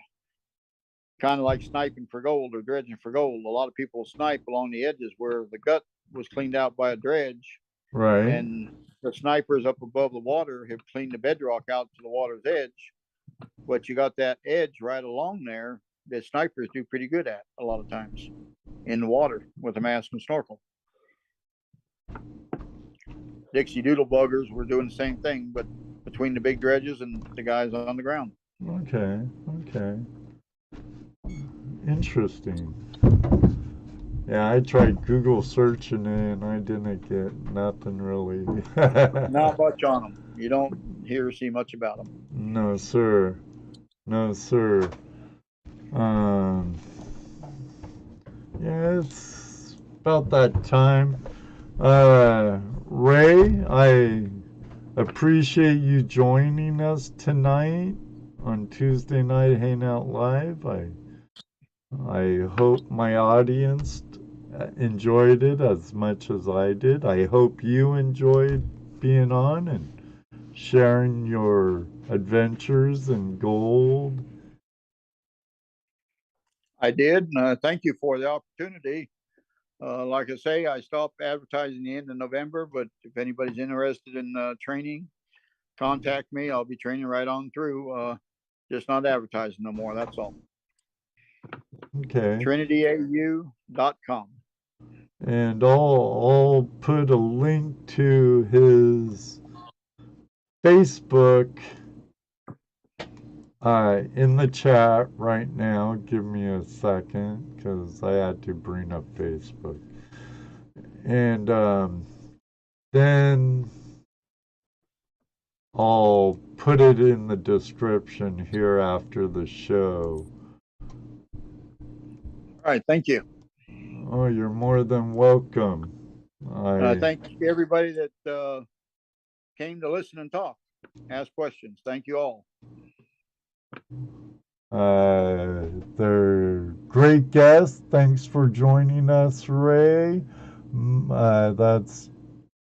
Kind of like sniping for gold or dredging for gold. A lot of people snipe along the edges where the gut was cleaned out by a dredge. Right. And the snipers up above the water have cleaned the bedrock out to the water's edge. But you got that edge right along there that snipers do pretty good at a lot of times in the water with a mask and snorkel. Dixie doodle buggers were doing the same thing, but between the big dredges and the guys on the ground. Okay. Interesting. Yeah, I tried Google searching it and I didn't get nothing really. Not much on them. You don't hear or see much about them. No, sir. Yeah, it's about that time. Ray, I appreciate you joining us tonight on Tuesday Night Hangout Live. I hope my audience enjoyed it as much as I did. I hope you enjoyed being on and sharing your adventures in gold. I did, and thank you for the opportunity. Like I say, I stopped advertising the end of November, but if anybody's interested in training, contact me. I'll be training right on through. Just not advertising no more. That's all. Okay. TrinityAU.com. And I'll put a link to his Facebook in the chat right now. Give me a second because I had to bring up Facebook. And then I'll put it in the description here after the show. All right, thank you. Oh, you're more than welcome. Thank everybody that came to listen and talk, ask questions. Thank you all. They're great guests. Thanks for joining us, Ray. That's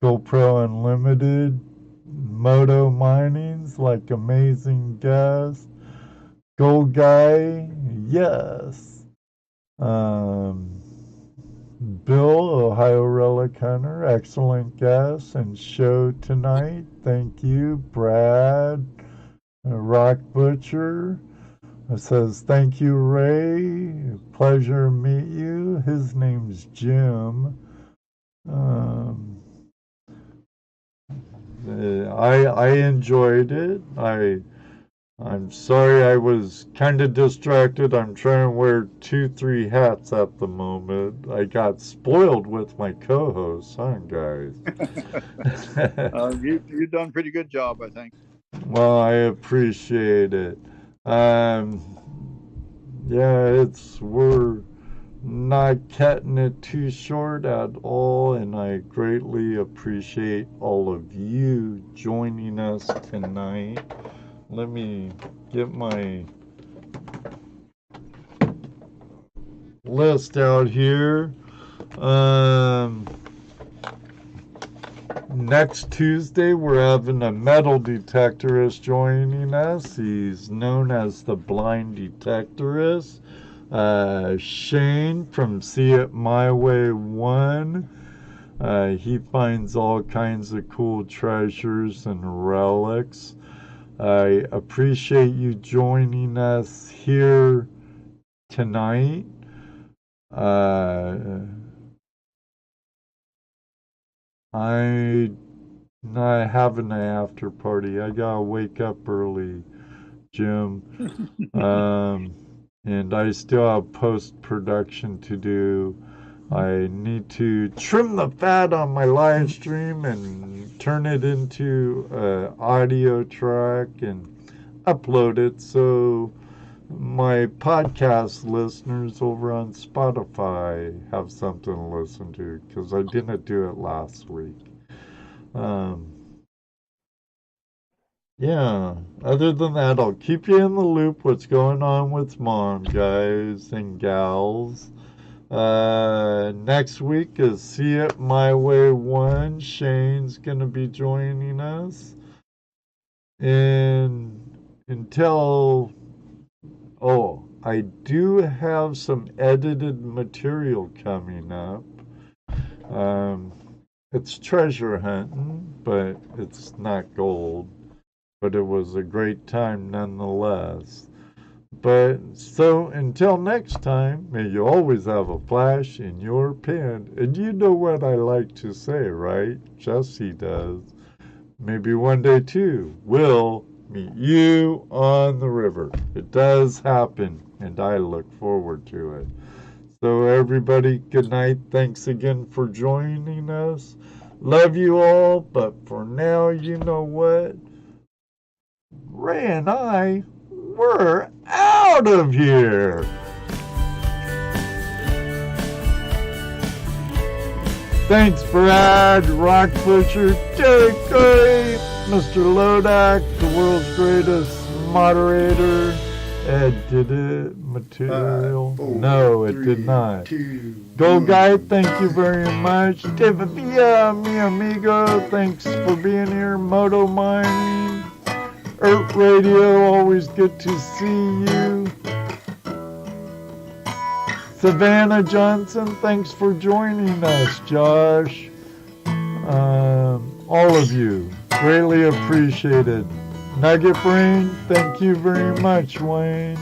GoPro Unlimited. Moto Mining's like amazing guest. Gold Guy, yes. Bill, Ohio Relic Hunter, excellent guest and show tonight. Thank you. Brad, Rock Butcher, says, thank you, Ray. Pleasure to meet you. His name's Jim. I enjoyed it. I'm sorry I was kind of distracted. I'm trying to wear 2-3 hats at the moment. I got spoiled with my co-hosts, huh, guys? You've done a pretty good job, I think. Well, I appreciate it. Yeah, we're not cutting it too short at all, and I greatly appreciate all of you joining us tonight. Let me get my list out here. next Tuesday, we're having a metal detectorist joining us. He's known as the blind detectorist. Shane from See It My Way 1. He finds all kinds of cool treasures and relics. I appreciate you joining us here tonight. I'm not having an after party. I gotta wake up early, Jim. And I still have post-production to do. I need to trim the fat on my live stream and turn it into an audio track and upload it so my podcast listeners over on Spotify have something to listen to, because I didn't do it last week. Yeah, other than that, I'll keep you in the loop what's going on with Mom, guys and gals. Next week is See It My Way 1. Shane's gonna be joining us. And until... Oh, I do have some edited material coming up. It's treasure hunting, but it's not gold. But it was a great time nonetheless. But so until next time, may you always have a flash in your pen. And you know what I like to say, right? Jesse does. Maybe one day too, we'll meet you on the river. It does happen, and I look forward to it. So everybody, good night. Thanks again for joining us. Love you all, but for now, you know what? Ray and I, we're out of here. Thanks, Brad, Rock Pusher, Derek Curry, Mr. Lodak, the world's greatest moderator. Ed, did it material? 5, 4, no, it 3, did not. 2, Go 1. Guy, thank you very much. David Villa, mi amigo, thanks for being here. Moto Mining, Earth Radio, always good to see you. Savannah Johnson, thanks for joining us. Josh, all of you, greatly appreciated. Nugget Brain, thank you very much, Wayne.